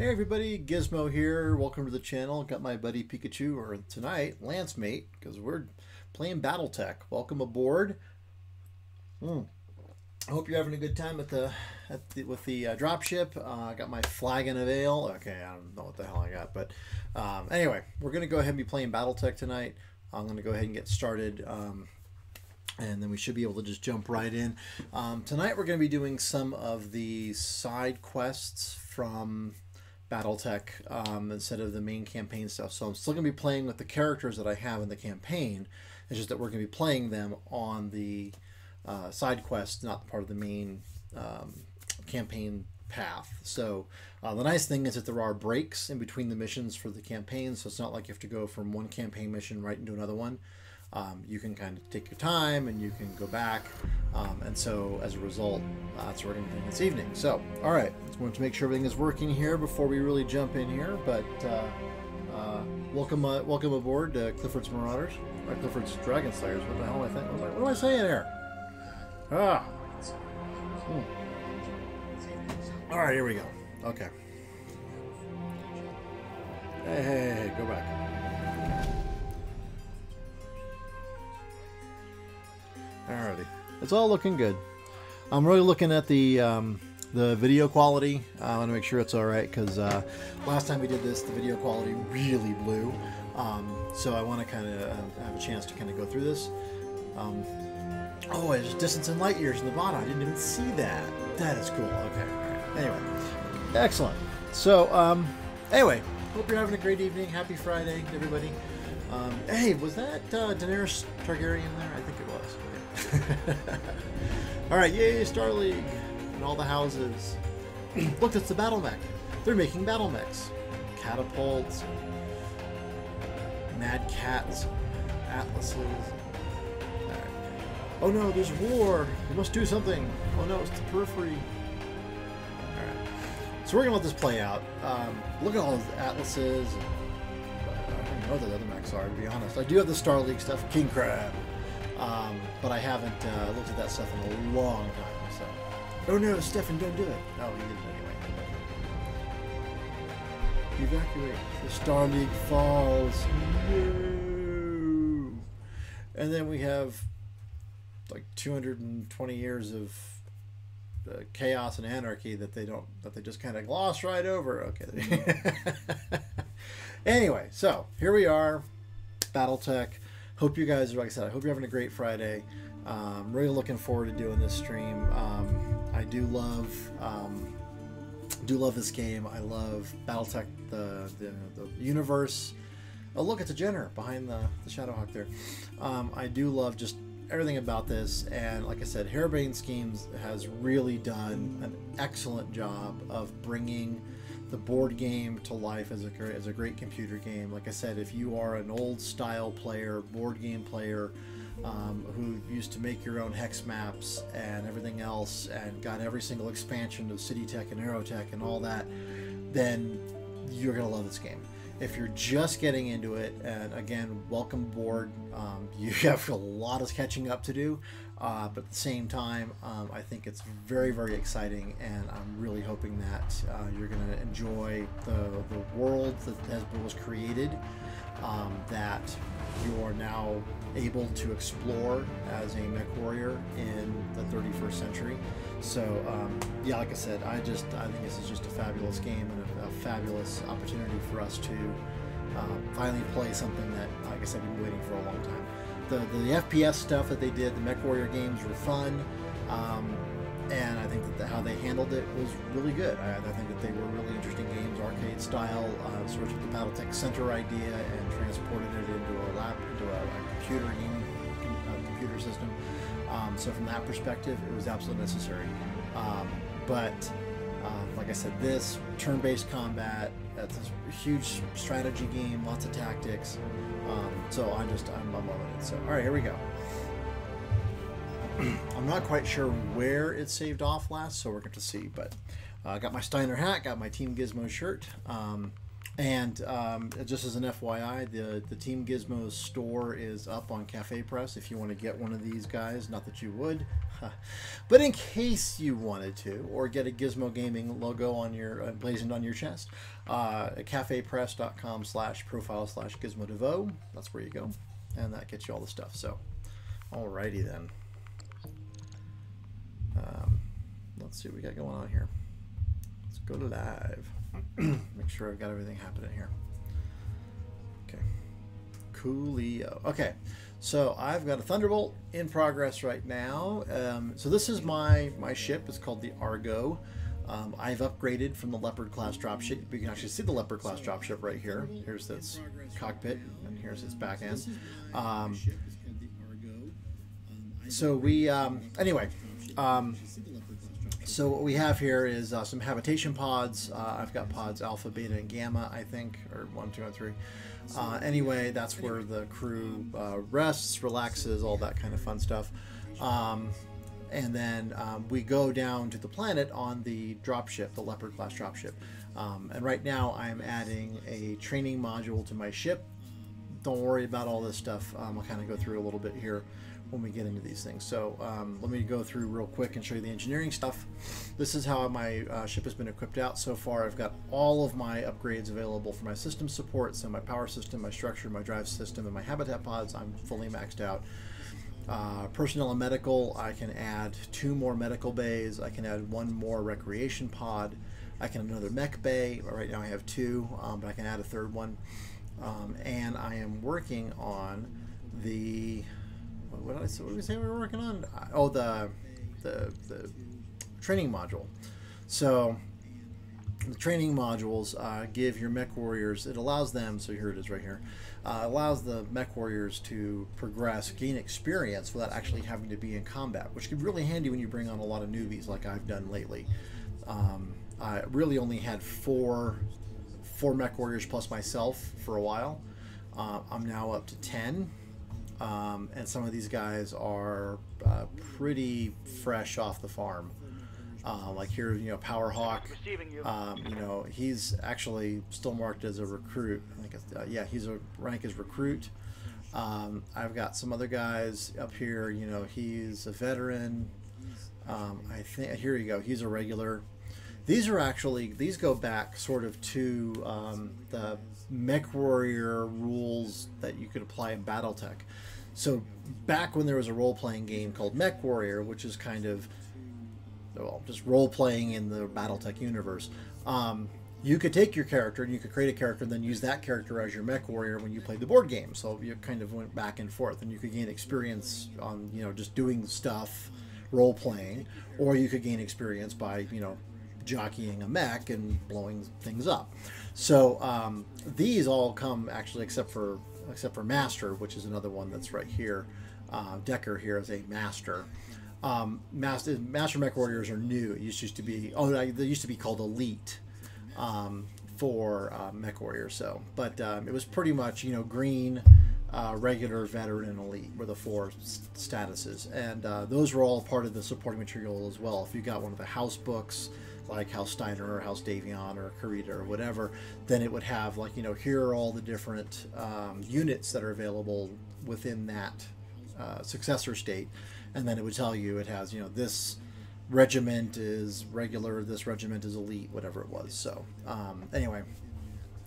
Hey everybody, Gizmo here. Welcome to the channel. Got my buddy Pikachu, or tonight, Lance Mate, because we're playing BattleTech. Welcome aboard. I hope you're having a good time with the dropship. I got my flag in a veil. Okay, I don't know what the hell I got, but anyway, we're gonna go ahead and be playing BattleTech tonight. I'm gonna go ahead and get started. And then we should be able to just jump right in. Tonight we're going to be doing some of the side quests from BattleTech instead of the main campaign stuff. So I'm still going to be playing with the characters that I have in the campaign. It's just that we're going to be playing them on the side quests, not part of the main campaign path. So the nice thing is that there are breaks in between the missions for the campaign, so it's not like you have to go from one campaign mission right into another one. You can kind of take your time and you can go back, and so as a result, that's what we're going to do this evening. So, all right, just wanted to make sure everything is working here before we really jump in here. But welcome aboard, Clifford's Marauders, or Clifford's Dragon Slayers. What the hell am I thinking? What am I saying here? All right, here we go. Okay. Hey, go back. Alrighty, it's all looking good. I'm really looking at the video quality. I want to make sure it's all right because last time we did this, the video quality really blew. So I want to kind of have a chance to kind of go through this. Oh, there's distance in light years in the bottom. I didn't even see that. That is cool. Okay. All right. Anyway, excellent. So anyway, hope you're having a great evening. Happy Friday, everybody. Hey, was that Daenerys Targaryen there? I think it was. Alright, yay, Star League and all the houses. Look, that's the battle mech. They're making battle mechs. Catapults, mad cats, atlases. Right. Oh no, there's war. We must do something. Oh no, it's the periphery. Alright. So we're gonna let this play out. Look at all those atlases. I don't know what the other mechs are, to be honest. I do have the Star League stuff, King Crab. But I haven't looked at that stuff in a long time. So, oh no, Stefan, don't do it. No, he didn't anyway. Evacuate. The Star League falls. No. And then we have like 220 years of chaos and anarchy that they just kind of gloss right over. Okay. Anyway, so here we are, BattleTech. Hope you guys, like I said, I hope you're having a great Friday. I'm really looking forward to doing this stream. I do love this game. I love BattleTech, the universe. Oh, look, it's a Jenner behind the Shadowhawk there. I do love just everything about this, and like I said, Harebrained Schemes has really done an excellent job of bringing the board game to life as a great computer game. Like I said, if you are an old style player, board game player, who used to make your own hex maps and everything else and got every single expansion of CityTech and Aerotech and all that, then you're gonna love this game. If you're just getting into it, and again, welcome aboard. You have a lot of catching up to do, but at the same time, I think it's very, very exciting, and I'm really hoping that you're going to enjoy the world that was created, that you are now able to explore as a mech warrior in the 31st century. So yeah, like I said, I think this is just a fabulous game and a fabulous opportunity for us to finally play something that, like I said, we've been waiting for a long time. The FPS stuff that they did, the mech warrior games were fun, and I think that how they handled it was really good. I think that they were really interesting games, arcade style, sort of the BattleTech Center idea, and transported it into a computer game, computer system. So from that perspective, it was absolutely necessary. But like I said, this turn-based combat, it's a huge strategy game, lots of tactics. So I'm loving it. So all right, here we go. I'm not quite sure where it saved off last, so we're going to see. But I got my Steiner hat, got my Team Gizmo shirt. And just as an FYI, the Team Gizmo store is up on Cafe Press if you want to get one of these guys. Not that you would, but in case you wanted to, or get a Gizmo Gaming logo on your blazoned on your chest, cafepress.com/profile/GizmoDevo. That's where you go, and that gets you all the stuff. So, alrighty then. Let's see what we got going on here. Let's go to live. Make sure I've got everything happening here. Okay. Coolio. Okay. So I've got a Thunderbolt in progress right now. So this is my ship. It's called the Argo. I've upgraded from the Leopard class dropship. You can actually see the Leopard class dropship right here. Here's its cockpit, and here's its back end. So we anyway. So what we have here is some habitation pods. I've got pods Alpha, Beta, and Gamma, I think, or 1, 2, and 3. Anyway, that's where the crew rests, relaxes, all that kind of fun stuff. And then we go down to the planet on the dropship, the Leopard class dropship. And right now I'm adding a training module to my ship. Don't worry about all this stuff. I'll kind of go through a little bit here when we get into these things. So let me go through real quick and show you the engineering stuff. This is how my ship has been equipped out so far. I've got all of my upgrades available for my system support. So my power system, my structure, my drive system, and my habitat pods, I'm fully maxed out. Personnel and medical, I can add 2 more medical bays. I can add 1 more recreation pod. I can add another mech bay. Right now I have 2, but I can add a 3rd one. And I am working on the what did we say we were working on? Oh, the training module. So the training modules give your mech warriors, it allows them, so here it is right here, allows the mech warriors to progress, gain experience without actually having to be in combat, which can be really handy when you bring on a lot of newbies like I've done lately. I really only had four mech warriors plus myself for a while. I'm now up to 10. And some of these guys are pretty fresh off the farm. Like here, you know, Power Hawk, you know, he's actually still marked as a recruit. I think it's, yeah, he's a rank as recruit. I've got some other guys up here, you know, he's a veteran. I think, here you go, he's a regular. These are actually, these go back sort of to the Mech Warrior rules that you could apply in BattleTech. So back when there was a role-playing game called Mech Warrior, which is kind of, well, just role-playing in the BattleTech universe, you could take your character and you could create a character and then use that character as your Mech Warrior when you played the board game. So you kind of went back and forth, and you could gain experience on, you know, just doing stuff, role-playing, or you could gain experience by, you know, jockeying a mech and blowing things up. So these all come actually, except for Master, which is another one that's right here. Decker here is a Master. Master Mech Warriors are new. It used to be, oh, they used to be called Elite for Mech Warriors. So, but it was pretty much, you know, green, regular, veteran, and elite were the 4 statuses, and those were all part of the supporting material as well. If you got one of the house books, like House Steiner or House Davion or Karita or whatever, then it would have, like, you know, here are all the different units that are available within that successor state, and then it would tell you it has, you know, this regiment is regular, this regiment is elite, whatever it was. So anyway,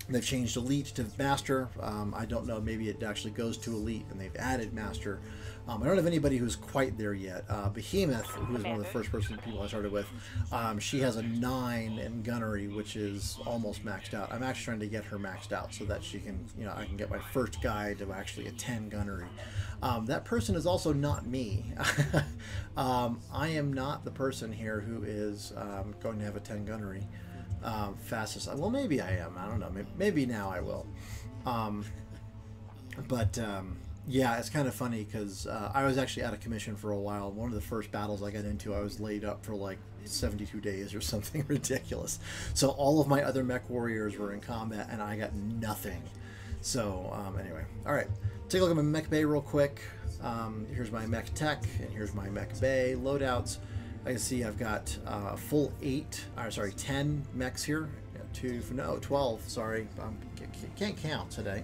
they've changed elite to master. I don't know, maybe it actually goes to elite and they've added master. I don't have anybody who's quite there yet. Behemoth, who was one of the first people I started with, she has a 9 in gunnery, which is almost maxed out. I'm actually trying to get her maxed out so that she can, you know, I can get my first guy to actually a 10 gunnery. That person is also not me. I am not the person here who is going to have a 10 gunnery fastest. Well, maybe I am. I don't know. Maybe now I will. Yeah, it's kind of funny because I was actually out of commission for a while. One of the first battles I got into, I was laid up for like 72 days or something ridiculous. So all of my other mech warriors were in combat and I got nothing. So anyway, all right. Take a look at my mech bay real quick. Here's my mech tech and here's my mech bay loadouts. I can see I've got a full 10 mechs here. 2, no, 12, sorry. Can't count today.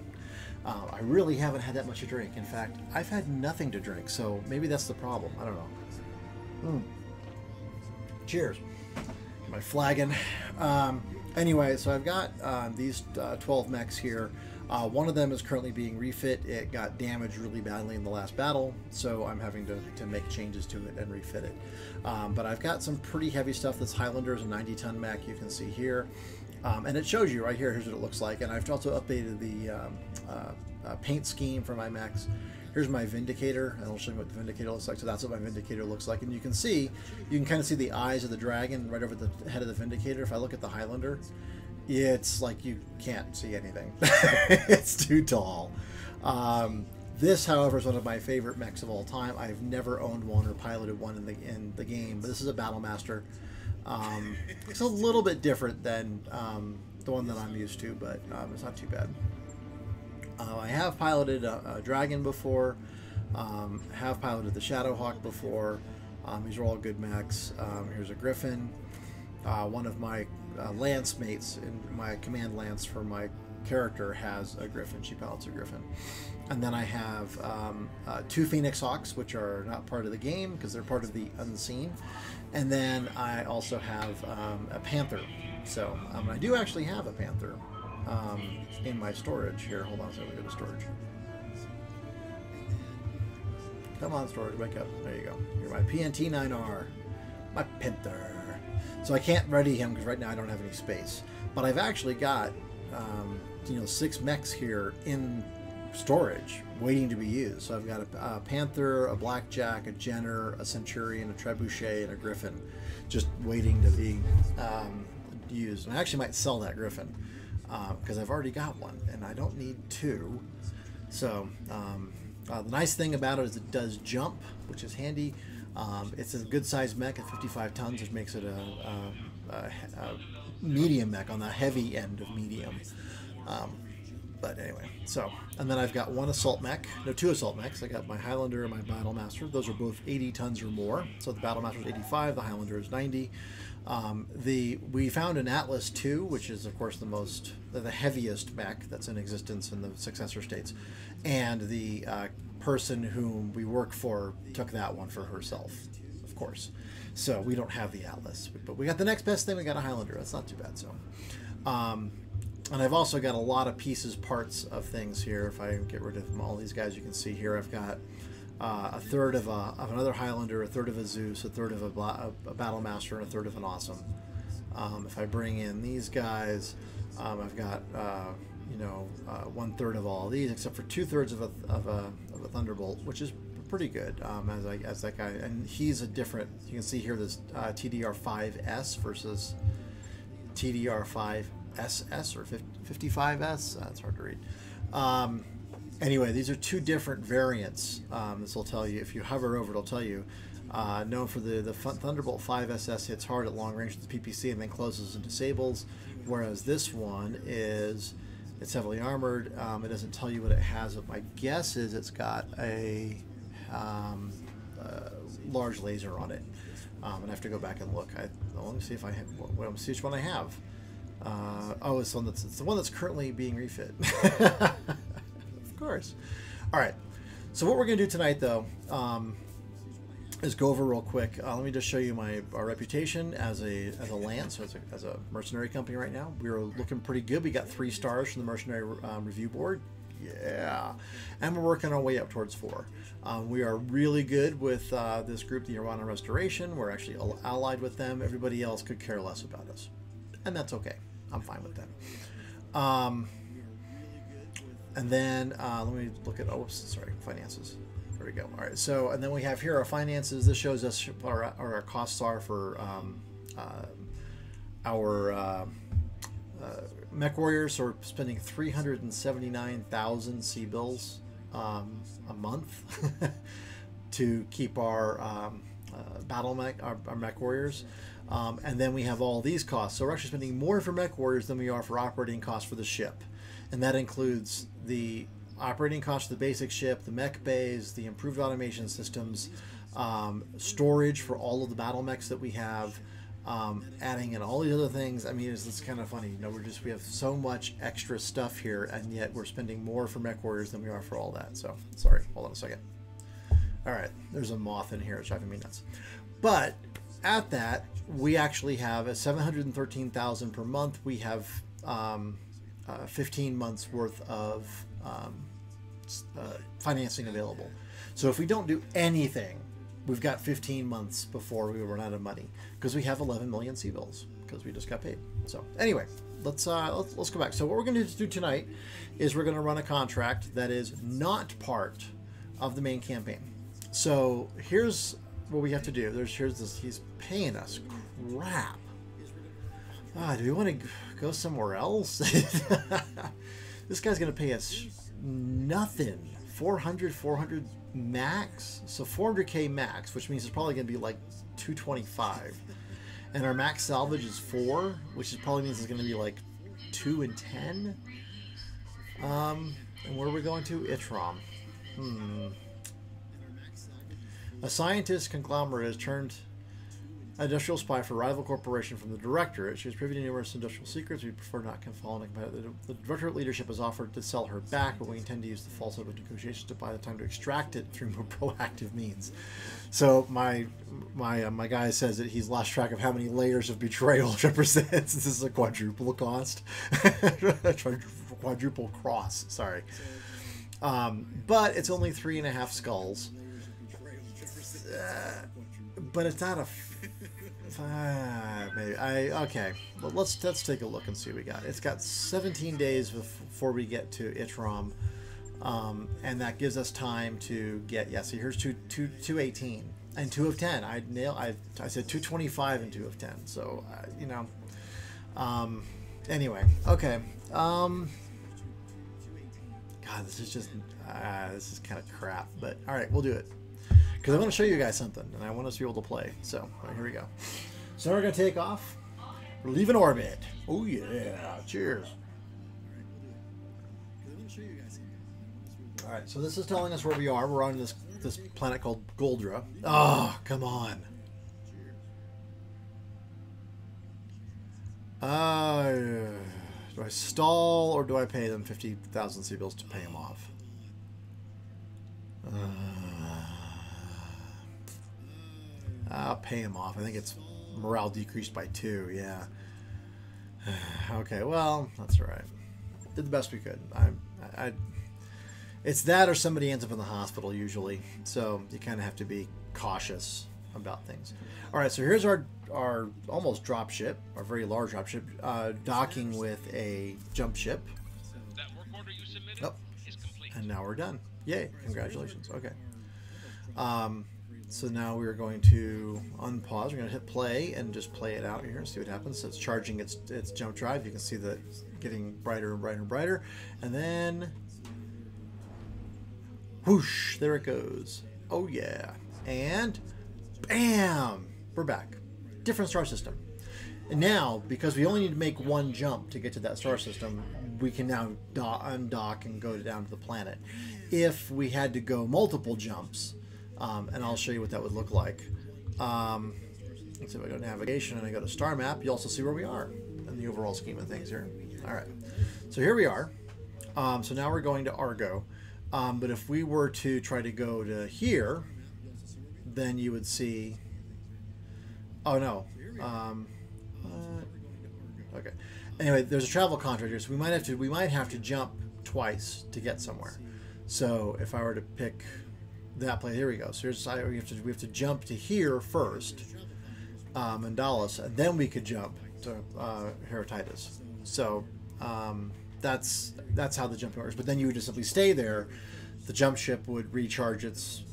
I really haven't had that much to drink. In fact, I've had nothing to drink, so maybe that's the problem. I don't know. Cheers. My flagon. Anyway, so I've got these 12 mechs here. One of them is currently being refit. It got damaged really badly in the last battle, so I'm having to make changes to it and refit it. But I've got some pretty heavy stuff. This Highlander is a 90-ton mech, you can see here. And it shows you right here, here's what it looks like. And I've also updated the paint scheme for my mechs. Here's my Vindicator, and I'll show you what the Vindicator looks like. So that's what my Vindicator looks like. And you can kind of see the eyes of the dragon right over the head of the Vindicator. If I look at the Highlander, it's like you can't see anything. It's too tall. This, however, is one of my favorite mechs of all time. I've never owned one or piloted one in the game, but this is a Battlemaster. It's a little bit different than the one that I'm used to, but it's not too bad. I have piloted a Dragon before, have piloted the Shadowhawk before. These are all good mechs. Here's a Griffin. One of my lance mates in my command lance for my character has a Griffin. She pilots a Griffin. And then I have 2 Phoenix Hawks, which are not part of the game because they're part of the unseen. And then I also have a Panther. So I do actually have a Panther in my storage here. Hold on a second, let me go to storage. Come on, storage, wake up. There you go. You're my PNT-9R, my Panther. So I can't ready him because right now I don't have any space. But I've actually got 6 mechs here in storage waiting to be used. So I've got a Panther, a Blackjack, a Jenner, a Centurion, a Trebuchet, and a Griffin just waiting to be used. And I actually might sell that Griffin because I've already got one and I don't need 2. So the nice thing about it is it does jump, which is handy. It's a good sized mech at 55 tons, which makes it a medium mech on the heavy end of medium. But anyway, so, and then I've got 2 assault mechs. I got my Highlander and my Battlemaster. Those are both 80 tons or more. So the Battlemaster is 85, the Highlander is 90. We found an Atlas II, which is of course the heaviest mech that's in existence in the successor states, and the person whom we work for took that one for herself, of course. So we don't have the Atlas, but we got the next best thing. We got a Highlander. That's not too bad. So, and I've also got a lot of pieces, parts of things here. If I get rid of all these guys, you can see here I've got a third of another Highlander, a third of a Zeus, a third of a Battlemaster, and a third of an Awesome. If I bring in these guys, I've got 1/3 of all of these, except for 2/3 of a Thunderbolt, which is pretty good as that guy. And he's a different. You can see here this TDR5S versus TDR5SS or 55S. It's hard to read. Anyway, these are 2 different variants. This will tell you, if you hover over, it'll tell you. Known for the Thunderbolt 5SS hits hard at long range with the PPC and then closes and disables, whereas this one it's heavily armored. It doesn't tell you what it has, but my guess is it's got a large laser on it. And I have to go back and look. Let me see if I have. Let me see which one I have. It's the one that's currently being refit. Of course. All right. So what we're going to do tonight, though, is go over real quick. Let me just show you our reputation as a lance, as a mercenary company right now. We're looking pretty good. We got 3 stars from the mercenary review board. Yeah, and we're working our way up towards 4. We are really good with this group, the Nirvana Restoration. We're actually allied with them. Everybody else could care less about us, and that's okay. I'm fine with that. And then let me look at finances. There we go. All right. So, and then we have here our finances. This shows us what our costs are for our mech warriors. So we're spending 379,000 C-bills a month to keep our our mech warriors. And then we have all these costs. So we're actually spending more for mech warriors than we are for operating costs for the ship. And that includes the operating cost of the basic ship, the mech bays, the improved automation systems, storage for all of the battle mechs that we have, adding in all these other things. I mean, it's kind of funny. You know, we have so much extra stuff here, and yet we're spending more for mech warriors than we are for all that. So sorry, hold on a second. All right, there's a moth in here. It's driving me nuts. But at that, we actually have a 713,000 per month. We have 15 months worth of financing available. So if we don't do anything, we've got 15 months before we run out of money, because we have 11 million C-bills because we just got paid. So anyway, let's go back. So what we're going to do tonight is we're going to run a contract that is not part of the main campaign. So here's what we have to do. Here's this. He's paying us crap. Do we want to go somewhere else? This guy's going to pay us nothing. 400 max. So 400k max, which means it's probably going to be like 225. And our max salvage is 4, which probably means it's going to be like 2 and 10. And where are we going to? Itrom. A scientist conglomerate has turned an industrial spy for a rival corporation from the directorate. She was privy to numerous industrial secrets. We prefer not confiding. The directorate leadership has offered to sell her back, but we intend to use the falsehood of negotiations to buy the time to extract it through more proactive means. So my guy says that he's lost track of how many layers of betrayal it represents. This is a quadruple cost, quadruple cross. Sorry, but it's only 3.5 skulls. But it's not a maybe okay. Well, let's take a look and see what we got. It's got 17 days before we get to Itrom, and that gives us time to get so here's 218 and 2 of 10. I said 225 and 2 of 10. So you know, anyway, okay. God, this is just this is kind of crap. But all right, we'll do it. Because I want to show you guys something, and I want us to be able to play. So, all right, here we go. So we're going to take off. We're leaving orbit. Oh, yeah. Cheers. All right, so this is telling us where we are. We're on this planet called Goldra. Oh, come on. Do I stall, or do I pay them 50,000 C-bills to pay them off? I'll pay him off. I think it's morale decreased by 2. Yeah. Okay. Well, that's all right. Did the best we could. It's that, or somebody ends up in the hospital usually. So you kind of have to be cautious about things. All right. So here's our almost drop ship, our very large drop ship, docking with a jump ship. That work order you submitted is complete. And now we're done. Yay! Congratulations. Okay. So now we're going to unpause. We're going to hit play and just play it out here and see what happens. So it's charging its jump drive. You can see that it's getting brighter and brighter and brighter. And then, whoosh, there it goes. Oh yeah. And bam, we're back. Different star system. And now, because we only need to make one jump to get to that star system, we can now undock and go down to the planet. If we had to go multiple jumps, and I'll show you what that would look like. Let's see if I go to navigation and I go to star map. You also see where we are in the overall scheme of things here. All right, so here we are. So now we're going to Argo. But if we were to try to go to here, then you would see. Oh no. Okay. Anyway, there's a travel contract here, so we might have to jump twice to get somewhere. So if I were to pick that place, here we go. So here's we have to jump to here first, Mandalas, and then we could jump to Heratitis. So that's how the jumping works. But then you would just simply stay there. The jump ship would recharge its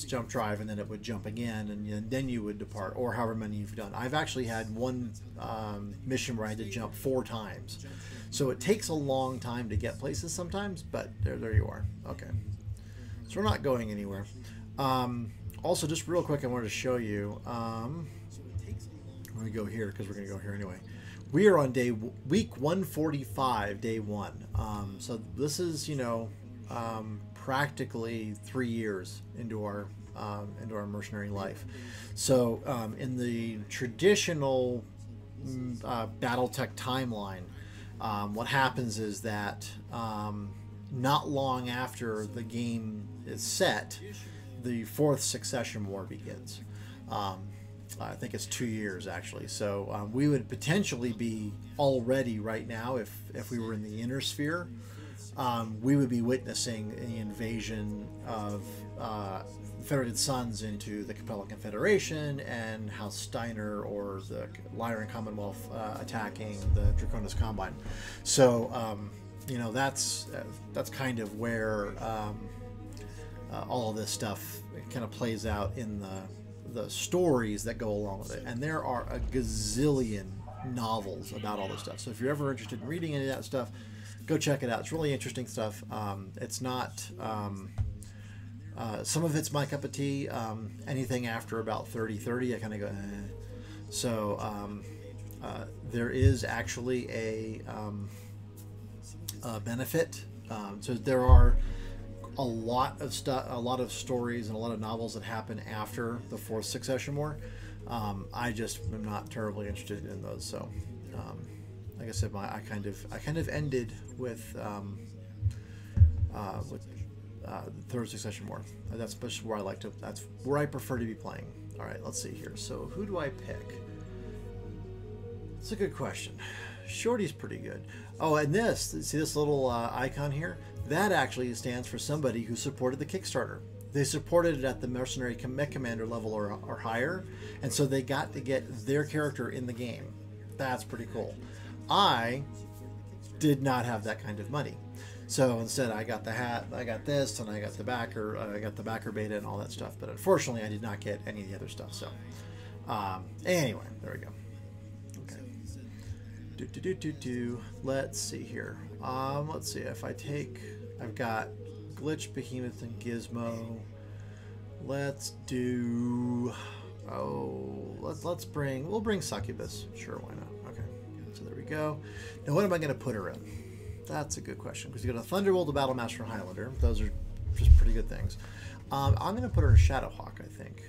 jump drive, and then it would jump again, and then you would depart, or however many you've done. I've actually had one mission where I had to jump 4 times. So it takes a long time to get places sometimes, but there you are. Okay. So we're not going anywhere. Also, just real quick, I wanted to show you. Let me go here because we're going to go here anyway. We are on week 145, day 1. So this is, practically 3 years into our into our mercenary life. So in the traditional BattleTech timeline, what happens is that not long after the game is set, the fourth succession war begins. I think it's 2 years actually. So we would potentially be already right now, if we were in the inner sphere, we would be witnessing the invasion of Federated Sons into the Capella Confederation, and House Steiner or the Lyran Commonwealth attacking the Draconis Combine. So you know, that's kind of where all of this stuff kind of plays out in the stories that go along with it. And there are a gazillion novels about all this stuff. So if you're ever interested in reading any of that stuff, go check it out. It's really interesting stuff. It's not... some of it's my cup of tea. Anything after about 30, I kind of go, eh. So there is actually a benefit. So there are a lot of stuff, a lot of stories, and a lot of novels that happen after the fourth succession war. I just am not terribly interested in those. So, like I said, I kind of ended with the third succession war. That's where I like to. That's where I prefer to be playing. All right, let's see here. So who do I pick? It's a good question. Shorty's pretty good. Oh, and see this little icon here? That actually stands for somebody who supported the Kickstarter. They supported it at the mercenary mech commander level or higher, and so they got to get their character in the game. That's pretty cool. I did not have that kind of money. So instead, I got the hat, I got this, and I got the backer beta and all that stuff. But unfortunately, I did not get any of the other stuff. So anyway, there we go. Let's see here. Let's see if I've got Glitch, Behemoth, and Gizmo. Let's do. We'll bring Succubus. Sure, why not? Okay, so there we go. Now, what am I going to put her in? That's a good question, because you got a Thunderbolt, a Battlemaster, and Highlander. Those are just pretty good things. I'm going to put her in Shadowhawk, I think.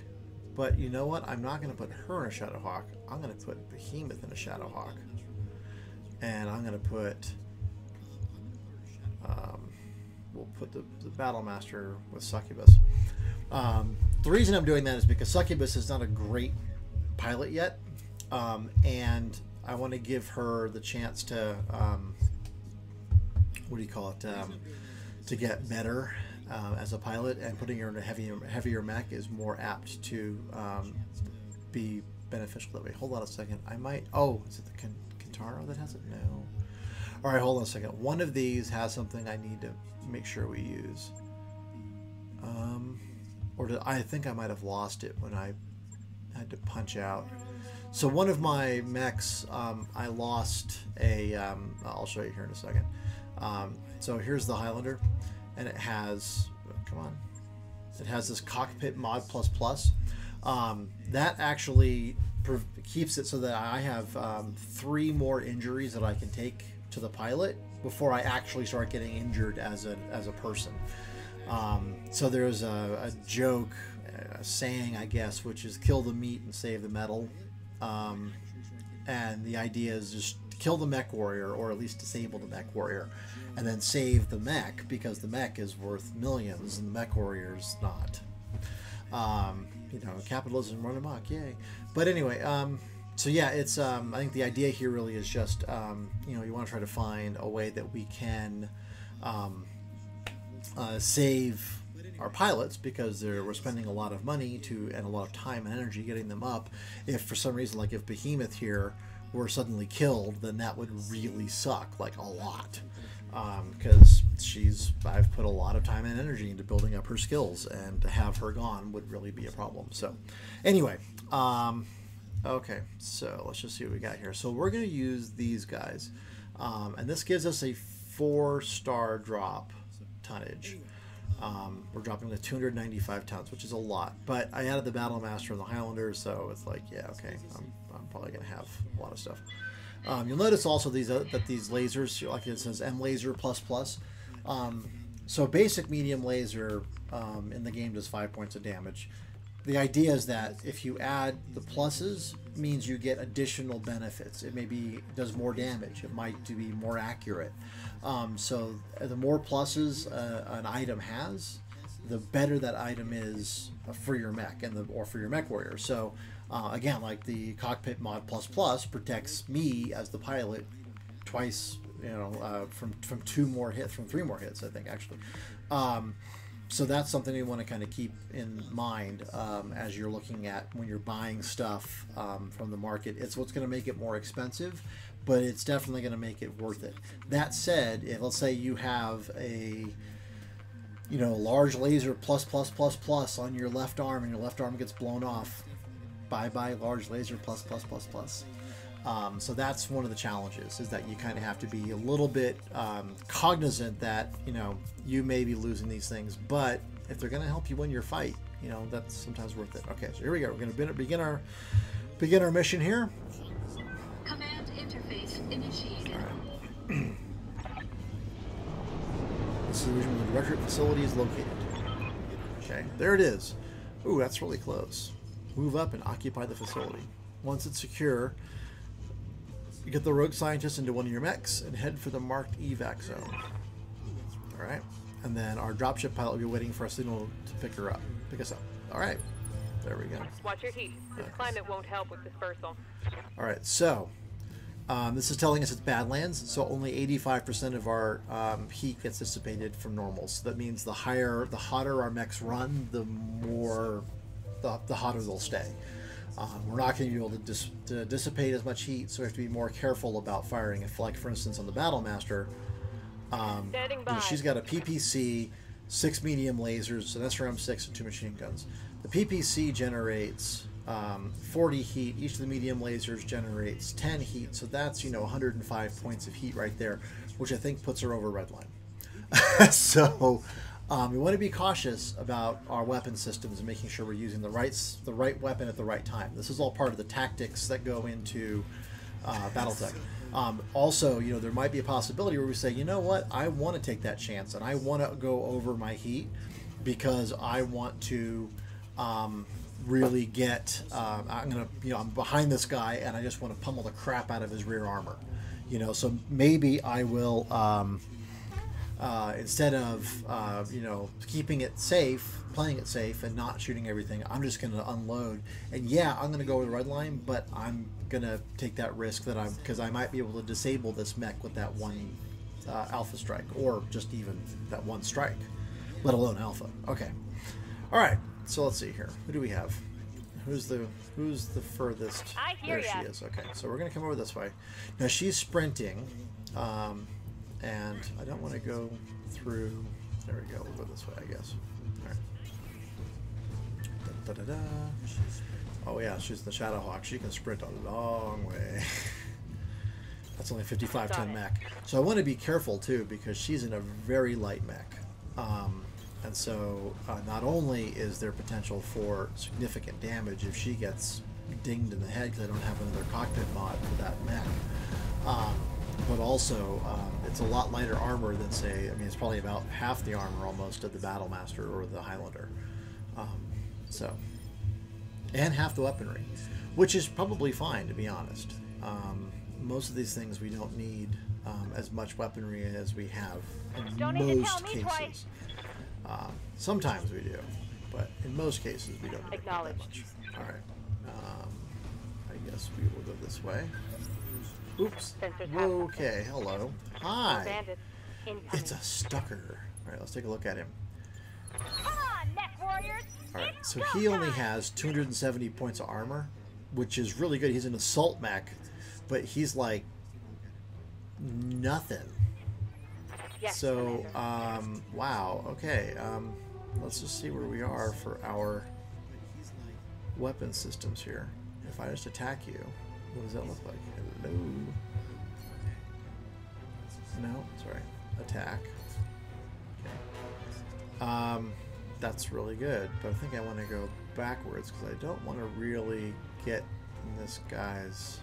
But you know what? I'm not going to put her in a Shadowhawk. I'm going to put Behemoth in a Shadowhawk. And I'm going to put, we'll put the Battlemaster with Succubus. The reason I'm doing that is because Succubus is not a great pilot yet. And I want to give her the chance to, to get better as a pilot. And putting her in a heavier mech is more apt to be beneficial that way. Hold on a second. I might, is it the Kintaro that has it? No. All right, hold on a second. One of these has something I need to make sure we use. I think I might have lost it when I had to punch out. So one of my mechs, I lost a, I'll show you here in a second. So here's the Highlander, and it has, come on, it has this cockpit mod plus. That actually keeps it so that I have 3 more injuries that I can take to the pilot before I actually start getting injured as a person. So there's a joke, a saying, I guess, which is kill the meat and save the metal. And the idea is just kill the mech warrior, or at least disable the mech warrior, and then save the mech, because the mech is worth millions and the mech warrior's not. Capitalism run amok, yay. But anyway, so yeah, it's I think the idea here really is just you want to try to find a way that we can save our pilots, because we're spending a lot of money and a lot of time and energy getting them up. If for some reason, like if Behemoth here were suddenly killed, then that would really suck, like a lot, because I've put a lot of time and energy into building up her skills, and to have her gone would really be a problem. So anyway, okay, so let's just see what we got here. So we're going to use these guys, and this gives us a 4-star drop tonnage. We're dropping to 295 tons, which is a lot, but I added the Battlemaster and the Highlander, so it's like, yeah, okay, I'm probably gonna have a lot of stuff. You'll notice also that these lasers, like it says M laser plus. So basic, medium laser, in the game does 5 points of damage. The idea is that if you add the pluses, means you get additional benefits. It maybe does more damage. It might be more accurate. So the more pluses an item has, the better that item is for your mech or for your mech warrior. So again, like the cockpit mod plus protects me as the pilot twice, from 3 more hits, I think, actually. So that's something you want to kind of keep in mind as you're looking at when you're buying stuff from the market. It's what's going to make it more expensive, but it's definitely going to make it worth it. That said, if let's say you have a large laser plus on your left arm, and your left arm gets blown off, bye large laser plus. So that's one of the challenges, is that you kind of have to be a little bit cognizant that you may be losing these things, but if they're going to help you win your fight, that's sometimes worth it. Okay, so here we go. We're going to begin our mission here. Command interface initiated. All right. This is the region where the directorate facility is located. Okay, there it is. Ooh, that's really close. Move up and occupy the facility. Once it's secure, you get the rogue scientist into one of your mechs and head for the marked evac zone. All right, and then our dropship pilot will be waiting for a signal to pick us up. All right, there we go. Watch your heat. This climate won't help with dispersal. All right, so this is telling us it's Badlands, so only 85% of our heat gets dissipated from normals. So that means the hotter our mechs run, the hotter they'll stay. We're not going to be able to dissipate as much heat, so we have to be more careful about firing. If, like, for instance, on the Battlemaster, she's got a PPC, 6 medium lasers, an SRM-6, and 2 machine guns. The PPC generates 40 heat. Each of the medium lasers generates 10 heat, so that's 105 points of heat right there, which I think puts her over red line. So we want to be cautious about our weapon systems and making sure we're using the right weapon at the right time. This is all part of the tactics that go into BattleTech. Also, there might be a possibility where we say, you know what, I want to take that chance and I want to go over my heat because I want to really get. I'm behind this guy and I just want to pummel the crap out of his rear armor. So maybe I will. Instead of keeping it safe, playing it safe, and not shooting everything, I'm just going to unload. And yeah, I'm going to go over the red line, but I'm going to take that risk because I might be able to disable this mech with that one alpha strike, or just even that one strike, let alone alpha. Okay, all right. So let's see here. Who do we have? Who's the furthest? There she is. Okay, so we're going to come over this way. Now she's sprinting. And I don't want to go through. There we go. We'll go this way, I guess. All right. Da, da, da, da. Oh yeah, she's the Shadowhawk. She can sprint a long way. That's only 55-10 mech. So I want to be careful too, because she's in a very light mech. And so not only is there potential for significant damage if she gets dinged in the head, because I don't have another cockpit mod for that mech. But also, it's a lot lighter armor than, say, it's probably about half the armor almost of the Battlemaster or the Highlander. And half the weaponry, which is probably fine, to be honest. Most of these things we don't need as much weaponry as we have in most cases. Sometimes we do, but in most cases we don't need that much. All right. I guess we will go this way. Oops. Okay, hello. Hi. It's a Stucker. Alright, let's take a look at him. Alright, so he only has 270 points of armor, which is really good. He's an assault mech, but he's like nothing. So, wow, okay. Let's just see where we are for our weapon systems here. If I just attack you, what does that look like? Hello? No, sorry. Attack. Okay. That's really good, but I think I want to go backwards because I don't want to really get in this guy's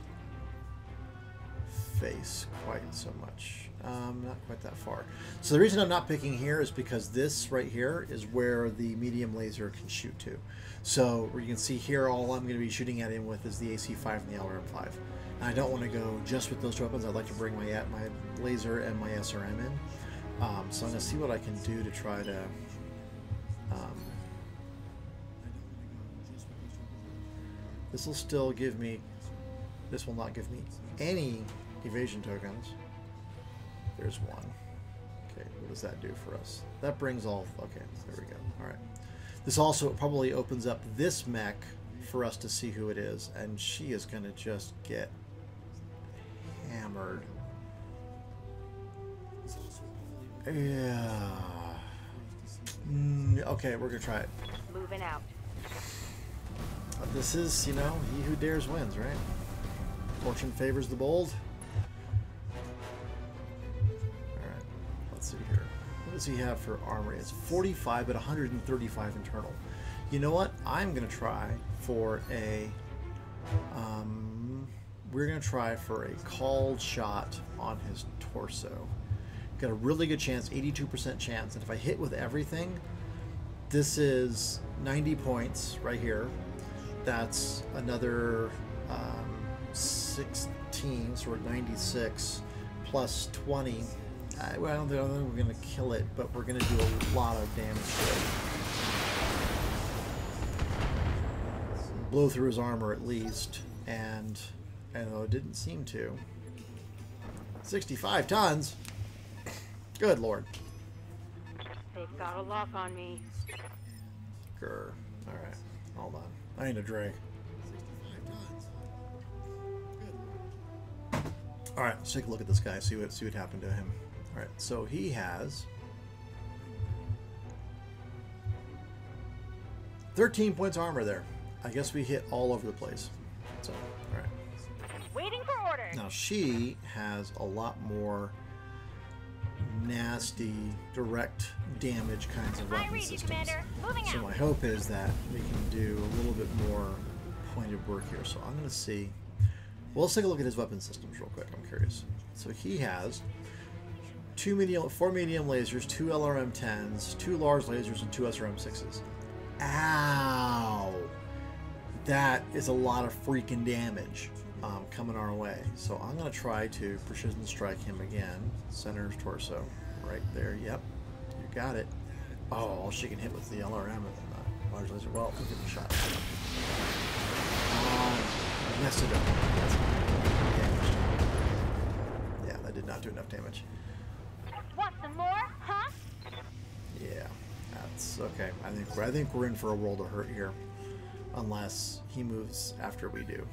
face quite so much. Not quite that far. So the reason I'm not picking here is because this right here is where the medium laser can shoot to. So you can see here, all I'm going to be shooting at him with is the AC-5 and the LRM-5. And I don't want to go just with those two weapons. I'd like to bring my laser and my SRM in. So I'm going to see what I can do to try to... this will still give me... This will not give me any evasion tokens. There's one. Okay, what does that do for us? That brings all... Okay, there we go. Alright. This also probably opens up this mech for us to see who it is, and she is going to just get hammered. Yeah. Okay, we're going to try it. Moving out. This is, you know, he who dares wins, right? Fortune favors the bold. Alright, let's see here. What does he have for armory? It's 45 at 135 internal. You know what? I'm going to try for a... we're going to try for a called shot on his torso. Got a really good chance, 82% chance. And if I hit with everything, this is 90 points right here. That's another 16, so we're at 96 plus 20. Well, I don't think we're going to kill it, but we're going to do a lot of damage to it. Blow through his armor at least, and though it didn't seem to. 65 tons? Good lord. They've got a lock on me. Grr. Alright, hold on. I need a drink. Alright, let's take a look at this guy, see what happened to him. Alright, so he has 13 points armor there. I guess we hit all over the place. So, alright. Waiting for orders. Now she has a lot more nasty, direct damage kinds of weapon systems. So my hope is that we can do a little bit more pointed work here. So I'm going to see. Well, let's take a look at his weapon systems real quick. I'm curious. So he has 4 medium lasers, 2 LRM-10s, 2 large lasers, and 2 SRM-6s. Ow! That is a lot of freaking damage coming our way. So I'm going to try to precision strike him again. Center torso. Right there. Yep. You got it. Oh, all she can hit with the LRM and the large laser. Well, we'll give it a shot. Yes, it does. Yeah, that did not do enough damage. Want some more, huh? Yeah, that's okay. I think we're in for a world of hurt here, unless he moves after we do.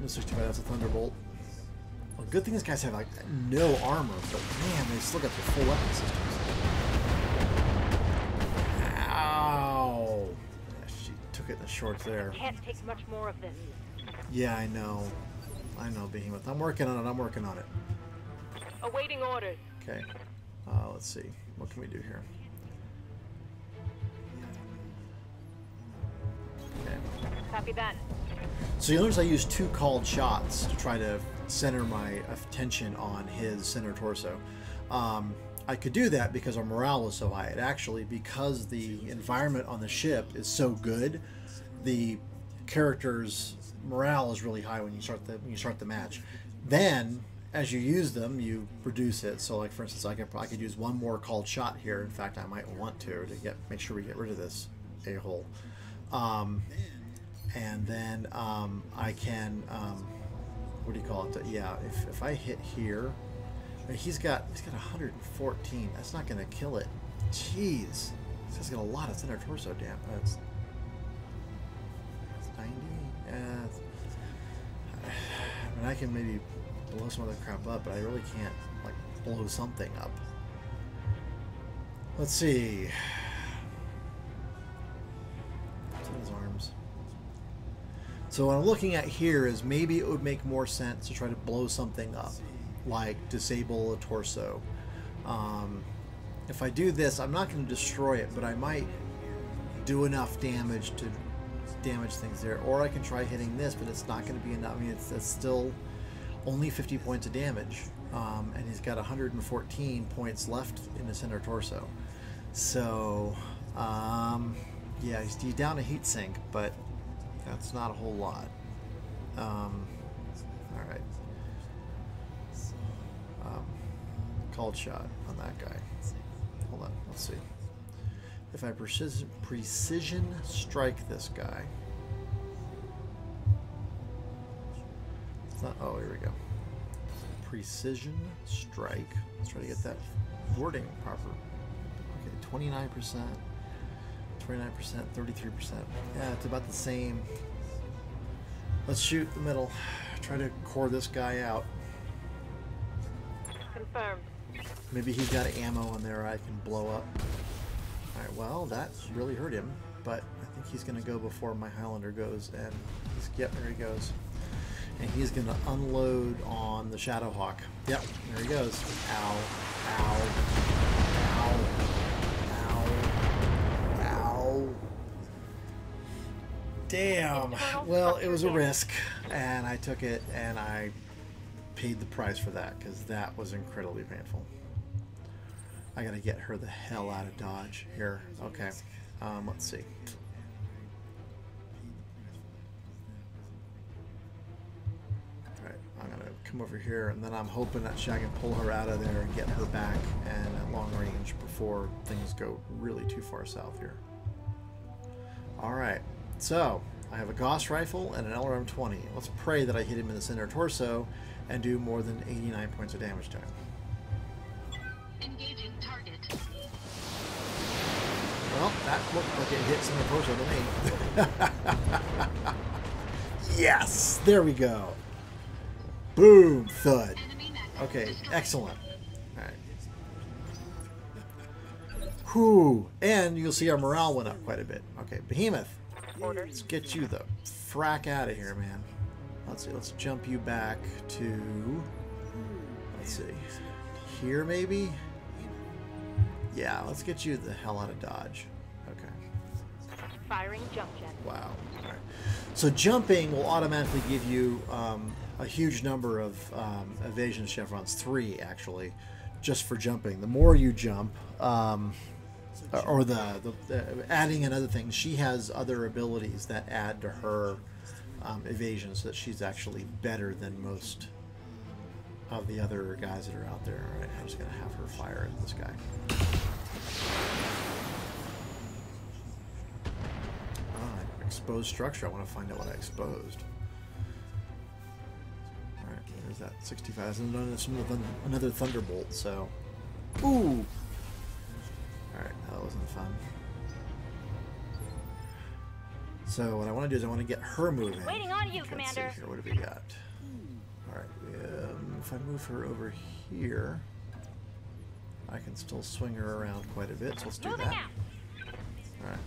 No 65. That's a thunderbolt. Well, good thing these guys have like no armor, but man, they still got the full weapon systems. Ow! Yeah, she took it in the shorts there. Can't take much more of this. Yeah, I know. I know, Behemoth. I'm working on it. I'm working on it. Awaiting orders. Okay. Let's see. What can we do here? Okay. Copy that. So you'll notice I used 2 called shots to try to center my attention on his center torso. I could do that because our morale was so high. It actually, because the environment on the ship is so good, the character's morale is really high when you start the match. Then, as you use them, you reduce it. So, like for instance, I could use 1 more called shot here. In fact, I might want to make sure we get rid of this a-hole. And then I can what do you call it? Yeah, if I hit here, he's got 114. That's not going to kill it. Jeez, he's got a lot of center torso damage. That's 90. I mean, I can maybe blow some other crap up, but I really can't like blow something up. Let's see. What's in his arms? So what I'm looking at here is maybe it would make more sense to try to blow something up, like disable a torso. If I do this, I'm not going to destroy it, but I might do enough damage to damage things there. Or I can try hitting this, but it's not going to be enough. I mean, it's still only 50 points of damage. And he's got 114 points left in the center torso. So, yeah, he's down a heat sink, but that's not a whole lot. All right. Called shot on that guy. Hold on, let's see. If I precision strike this guy. It's not, oh, here we go. Precision strike. Let's try to get that wording proper. Okay, 29%, 29%, 33%. Yeah, it's about the same. Let's shoot the middle. Try to core this guy out. Confirmed. Maybe he's got ammo in there I can blow up. Alright, well, that really hurt him, but I think he's going to go before my Highlander goes, and he's, yep, there he goes. And he's going to unload on the Shadowhawk. Yep, there he goes. Ow, ow, ow, ow, ow. Damn. Well, it was a risk, and I took it, and I paid the price for that, because that was incredibly painful. I gotta get her the hell out of Dodge here. Okay, let's see. Alright, I'm gonna come over here, and then I'm hoping that I can pull her out of there and get her back and at long range before things go really too far south here. Alright, so I have a Gauss rifle and an LRM-20. Let's pray that I hit him in the center torso and do more than 89 points of damage to him. Engaging target. Well, that looked like it hit center torso to me. Yes! There we go. Boom! Thud. Okay, excellent. Alright. Whew! And you'll see our morale went up quite a bit. Okay, Behemoth. Let's get you the frack out of here, man. Let's see, let's jump you back to, let's see, here maybe? Yeah, let's get you the hell out of Dodge. Okay. Firing jump jet. Wow. All right. So jumping will automatically give you a huge number of evasion chevrons, 3 actually, just for jumping. The more you jump, or adding another thing, she has other abilities that add to her evasion, so that she's actually better than most of the other guys that are out there. All right, I'm just going to have her fire at this guy. Exposed structure. I want to find out what I exposed. All right, there's that 65. That's another thunderbolt. So, ooh. All right, that wasn't fun. So what I want to do is I want to get her moving. Waiting on you, Let's Commander. see here. What do we got? All right, if I move her over here, I can still swing her around quite a bit. So let's do that. All right.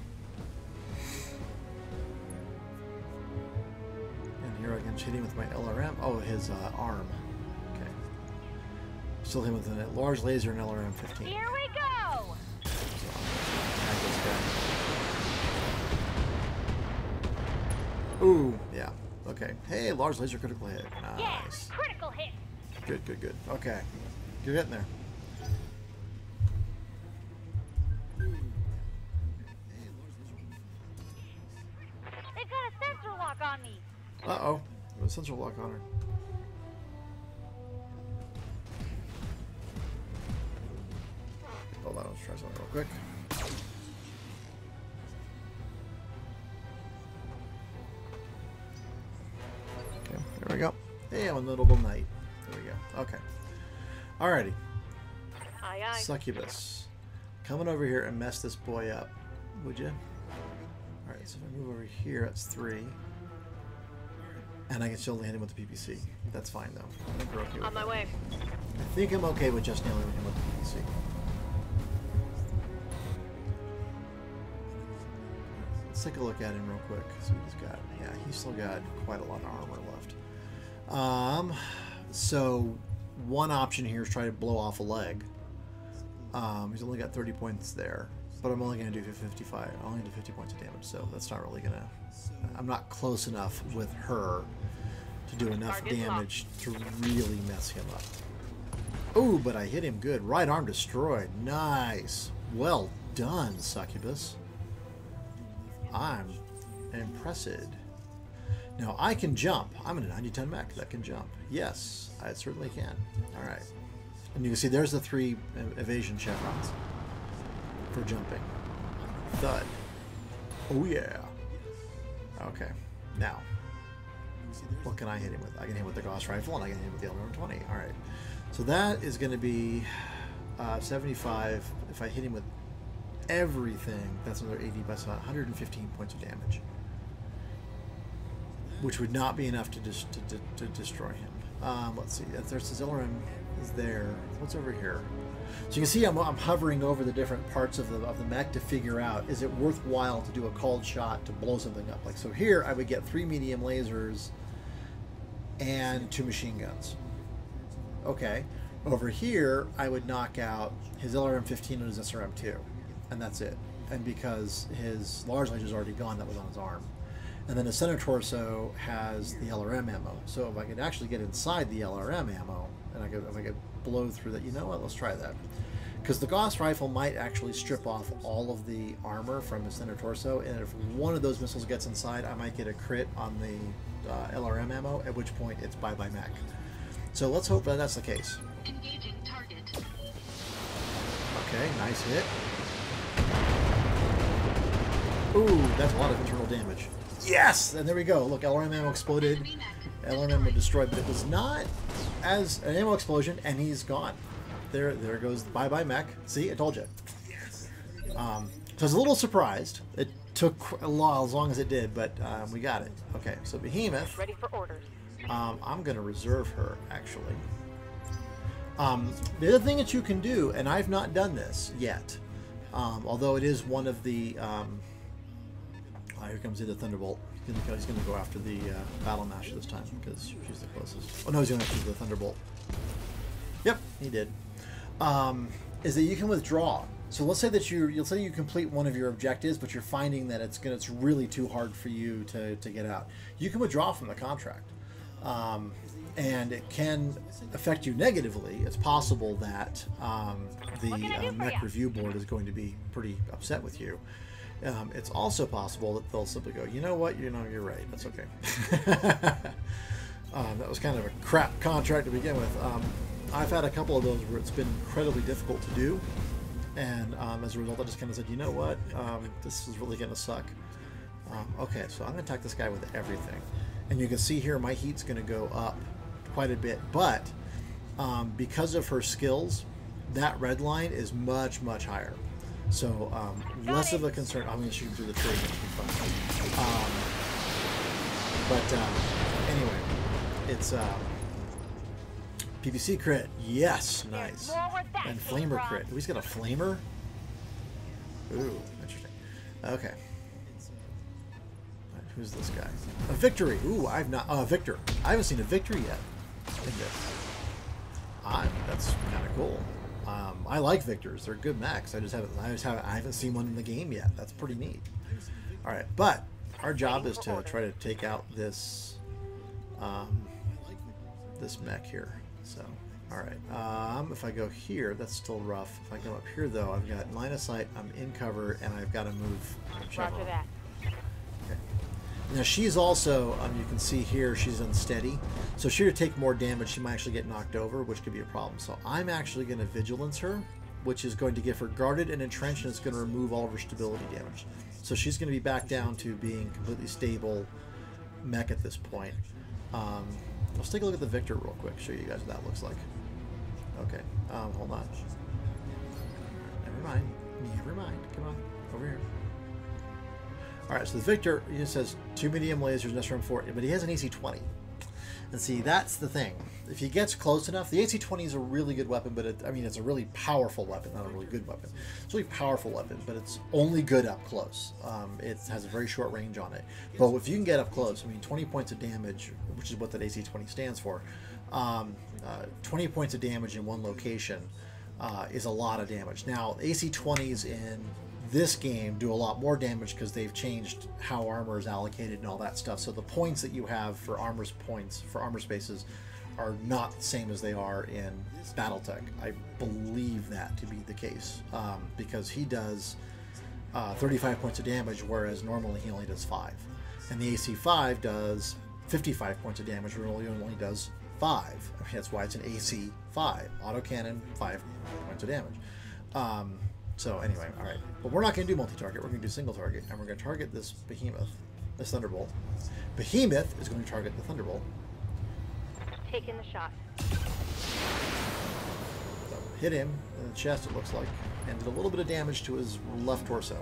Here I can hit him with my LRM. Oh, his arm. Okay. Still him with a large laser and LRM-15. Here we go. So I'm gonna tag this guy. Ooh, yeah. Okay. Hey, large laser critical hit. Nice. Yeah, critical hit. Good, good, good. Okay. You're getting there. They've got a sensor lock on me. Uh-oh. There's a sensor lock on her. Hold on, let's try something real quick. Okay, there we go. Hey, I'm a notable knight. There we go. Okay. Alrighty. Aye, aye. Succubus. Coming over here and mess this boy up, would you? Alright, so if I move over here, that's 3. And I can still hit him with the PPC. That's fine, though. I think we're okay with On my that. way. I think I'm okay with just nailing him with the PPC. Let's take a look at him real quick. See what he's got. Yeah, he's still got quite a lot of armor left. So one option here is try to blow off a leg. He's only got 30 points there. but I'm only going to do 55. I only do 50 points of damage, so that's not really going to... I'm not close enough with her to do enough damage to really mess him up. Oh, but I hit him good. Right arm destroyed. Nice. Well done, Succubus. I'm impressed. Now, I can jump. I'm in a 90-ton mech that can jump. Yes, I certainly can. All right. And you can see there's the 3 evasion chevrons for jumping. Thud. Oh, yeah. Okay. Now, what can I hit him with? I can hit him with the Gauss rifle, and I can hit him with the LR-20. All right. So that is going to be 75. If I hit him with everything, that's another 80, that's 115 points of damage, which would not be enough to destroy him. Let's see. There's the LRM is there. What's over here? So you can see I'm hovering over the different parts of the mech to figure out, is it worthwhile to do a called shot to blow something up? Like, so here I would get 3 medium lasers and 2 machine guns. Okay. Over here I would knock out his LRM-15 and his SRM-2, and that's it. And because his large laser is already gone, that was on his arm. And then the center torso has the LRM ammo. So if I could actually get inside the LRM ammo, and if I could blow through that, you know what? Let's try that. Because the Gauss rifle might actually strip off all of the armor from the center torso, and if one of those missiles gets inside, I might get a crit on the LRM ammo, at which point it's bye-bye mech. So let's hope that that's the case. Engaging target. Okay, nice hit. Ooh, that's a lot of internal damage. Yes! And there we go. Look, LRM ammo exploded. LRM ammo destroyed, but it was not as an ammo explosion, and he's gone. There goes the bye-bye mech. See, I told you. So I was a little surprised. It took a while, as long as it did, but we got it. Okay, so Behemoth. Ready for orders. I'm going to reserve her, actually. The other thing that you can do, and I've not done this yet, although it is one of the... here comes the Thunderbolt. He's going to go after the Battle Master this time, because she's the closest. Oh no, he's going after the Thunderbolt. Yep, he did. Is that you can withdraw. So let's say that you'll say you complete one of your objectives, but you're finding that it's really too hard for you to get out. You can withdraw from the contract, and it can affect you negatively. It's possible that the mech review board is going to be pretty upset with you. It's also possible that they'll simply go, you know what, you're right, that's okay. That was kind of a crap contract to begin with. I've had a couple of those where it's been incredibly difficult to do, and as a result I just kind of said, you know what, this is really going to suck. Okay, so I'm going to attack this guy with everything. And you can see here my heat's going to go up quite a bit, but because of her skills, that red line is much, much higher. So less of a concern. I'm going to shoot him through the tree. Anyway, it's PVC crit. Yes, nice. And flamer crit. Oh, he's got a flamer. Ooh, interesting. Okay. Right, who's this guy? A victory. Ooh, I've not. Victor. I haven't seen a victory yet. That's kind of cool. I like Victors. They're good mechs. I haven't seen one in the game yet. That's pretty neat. All right, but our job is to try to take out this this mech here. So, all right. If I go here, that's still rough. If I go up here, though, I've got line of sight. I'm in cover, and I've got to move. Roger that. Okay. Now she's also, you can see here, she's unsteady. So she would take more damage. She might actually get knocked over, which could be a problem. So I'm actually going to vigilance her, which is going to give her guarded and entrenched, and it's going to remove all of her stability damage. So she's going to be back down to being completely stable mech at this point. Let's take a look at the Victor real quick, show you guys what that looks like. Okay, hold on. Never mind. Come on, over here. Alright, so the Victor, he says 2 medium lasers and SRM-4, but he has an AC-20. And see, that's the thing. If he gets close enough, the AC-20 is a really good weapon, but it's a really powerful weapon, not a really good weapon. It's a really powerful weapon, but it's only good up close. It has a very short range on it. But if you can get up close, 20 points of damage, which is what that AC-20 stands for, 20 points of damage in one location is a lot of damage. Now, AC-20s in this game do a lot more damage because they've changed how armor is allocated and all that stuff. So the points that you have for armor spaces are not the same as they are in BattleTech. I believe that to be the case because he does 35 points of damage, whereas normally he only does 5. And the AC5 does 55 points of damage, where he only does 5. I mean, that's why it's an AC5. Autocannon, 5 points of damage. So anyway, all right. But we're not going to do multi-target. We're going to do single target, and we're going to target this behemoth, this thunderbolt. Behemoth is going to target the thunderbolt. Taking the shot. So hit him in the chest, it looks like, and did a little bit of damage to his left torso.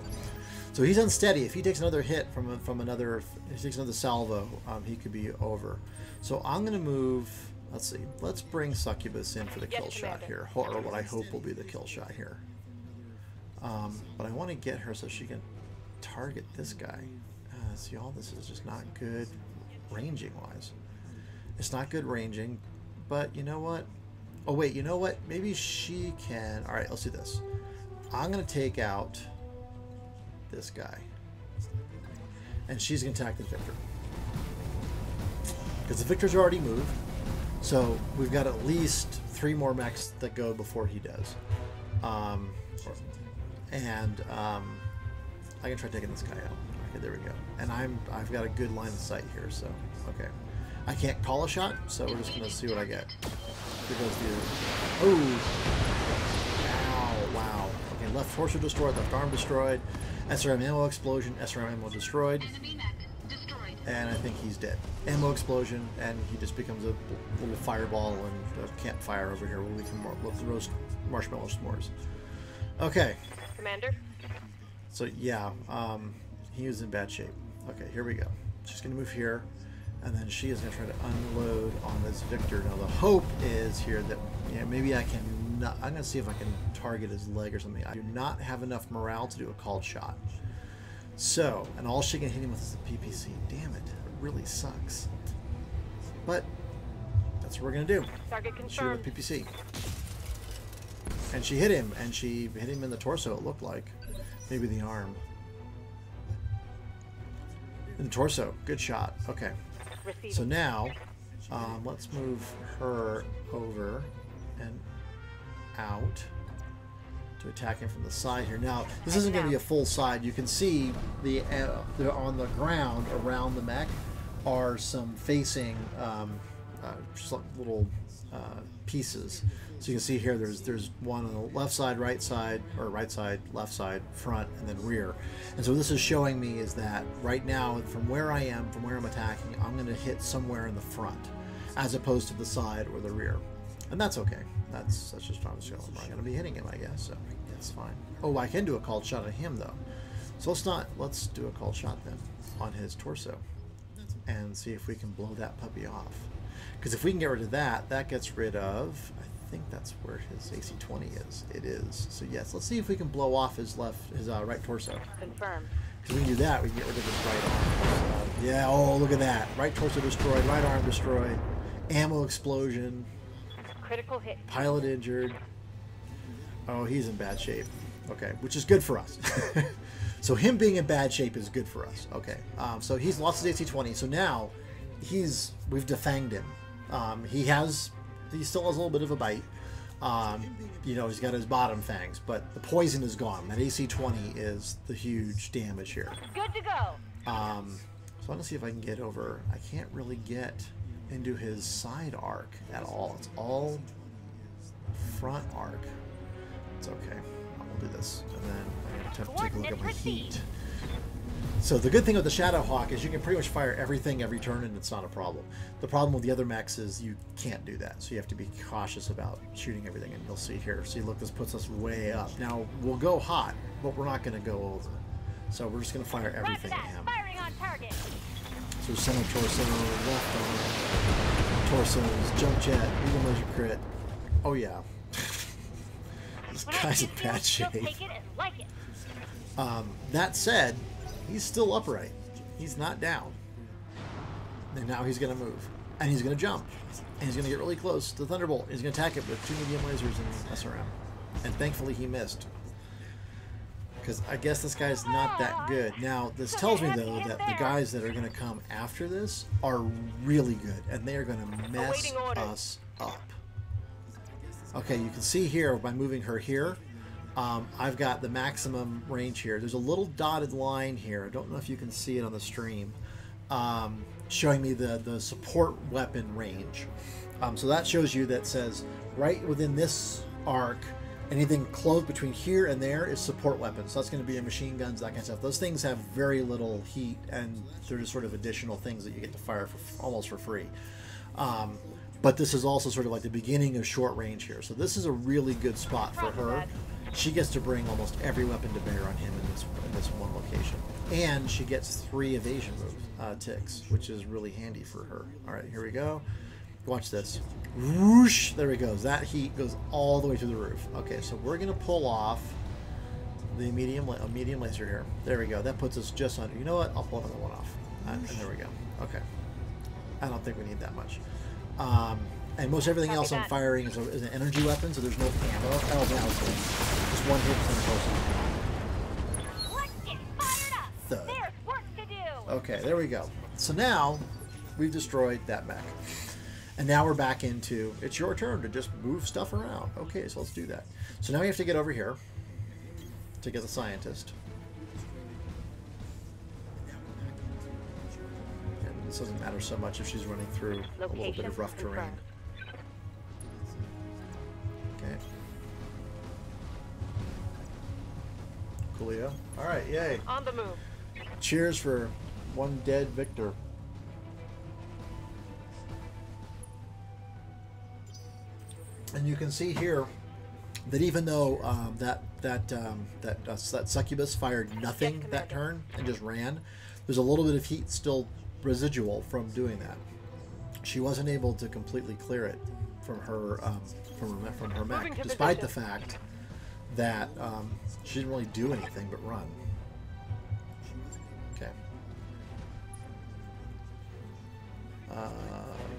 So he's unsteady. If he takes another hit from another, if he takes another salvo, he could be over. So I'm going to move. Let's see. Let's bring Succubus in for the kill shot here, or what I hope will be the kill shot here. But I want to get her so she can target this guy. See, all this is just not good ranging wise. It's not good ranging, but you know what? Oh wait, you know what? Maybe she can. All right, let's do this. I'm gonna take out this guy, and she's gonna attack the Victor because the Victor's already moved. So we've got at least 3 more mechs that go before he does. I can try taking this guy out. Okay, there we go. And I've got a good line of sight here, so okay. I can't call a shot, so we're just gonna see what I get. Here goes the ow, wow. Okay, left torso destroyed, left arm destroyed, SRM ammo explosion, SRM ammo destroyed. Enemy mech destroyed. And I think he's dead. Ammo explosion, and he just becomes a little fireball and a campfire over here. We'll roast marshmallow s'mores. Okay. Commander? So yeah, he was in bad shape. Okay, here we go. She's gonna move here, and then she is gonna try to unload on this Victor. Now the hope is here that maybe I can. I'm gonna see if I can target his leg or something. I do not have enough morale to do a called shot. So, and all she can hit him with is the PPC. Damn it, it really sucks. But that's what we're gonna do. Target Shoot him with confirmed. PPC. And she hit him, and she hit him in the torso, it looked like. Maybe the arm. In the torso. Good shot. Okay. Receiving. So now, let's move her over and out to attack him from the side here. Now, this isn't going to be a full side. You can see on the ground around the mech are some facing just like little pieces. So you can see here there's one on the left side, right side, or right side, left side, front, and then rear. And so what this is showing me is that right now, from where I am, from where I'm attacking, I'm going to hit somewhere in the front, as opposed to the side or the rear. And that's okay. That's just how I'm going to be hitting him, I guess. So that's fine. Oh, I can do a called shot at him though. So let's do a called shot then on his torso, and see if we can blow that puppy off. Because if we can get rid of that, that gets rid of. I think that's where his AC-20 is. It is. So yes, let's see if we can blow off his right torso. Confirmed. Because we can do that, we can get rid of his right arm. So, yeah, oh, look at that. Right torso destroyed, right arm destroyed, ammo explosion, Critical hit. pilot injured. Oh, he's in bad shape. Okay, which is good for us. So him being in bad shape is good for us. Okay, so he's lost his AC-20. So now we've defanged him. He still has a little bit of a bite. He's got his bottom fangs, but the poison is gone. That AC-20 is the huge damage here. Good to go. So I'm gonna see if I can get over. I can't really get into his side arc at all. It's all front arc. It's okay. We'll do this, and then I'm gonna take a look at my heat. So the good thing with the Shadowhawk is you can pretty much fire everything every turn and it's not a problem. The problem with the other mechs is you can't do that. So you have to be cautious about shooting everything, and you'll see here. See, look, this puts us way up. Now, we'll go hot, but we're not going to go over. So we're just going to fire everything at him. Firing on target. So center torso, left arm, torsos, jump jet, medium laser crit. Oh yeah. This guy's in bad shape. Take it and like it. That said, he's still upright. He's not down. And now he's going to move. And he's going to jump. And he's going to get really close to the Thunderbolt. He's going to attack it with 2 medium lasers and SRM. And thankfully he missed. because I guess this guy's not that good. Now, this tells me, though, that the guys that are going to come after this are really good, and they are going to mess us up. Okay, you can see here, by moving her here, I've got the maximum range here. There's a little dotted line here. I don't know if you can see it on the stream, showing me the support weapon range. So that shows you that says right within this arc, anything close between here and there is support weapons. So that's going to be your machine guns, that kind of stuff. Those things have very little heat, and they're just sort of additional things that you get to fire for almost for free. But this is also sort of like the beginning of short range here. So this is a really good spot for her. She gets to bring almost every weapon to bear on him in this one location. And she gets 3 evasion move ticks, which is really handy for her. All right, here we go. Watch this. Whoosh! There he goes. That heat goes all the way to the roof. Okay, so we're going to pull off the medium laser here. There we go. That puts us just under. You know what? I'll pull another one off. And there we go. Okay. I don't think we need that much. And most everything else I'm firing is an energy weapon, so there's no ammo. Oh, now it's good. Just one hit from the person. Let's get fired up. There's work to do. Okay, there we go. So now we've destroyed that mech. And now we're back into, it's your turn to just move stuff around. Okay, so let's do that. So now we have to get over here to get the scientist. And this doesn't matter so much if she's running through a little bit of rough terrain. Okay. Coolio. Alright, yay. On the move. Cheers for one dead victor. And you can see here that even though that succubus fired nothing that turn and just ran, there's a little bit of heat still residual from doing that. She wasn't able to completely clear it from her mech, despite the fact that she didn't really do anything but run. Okay.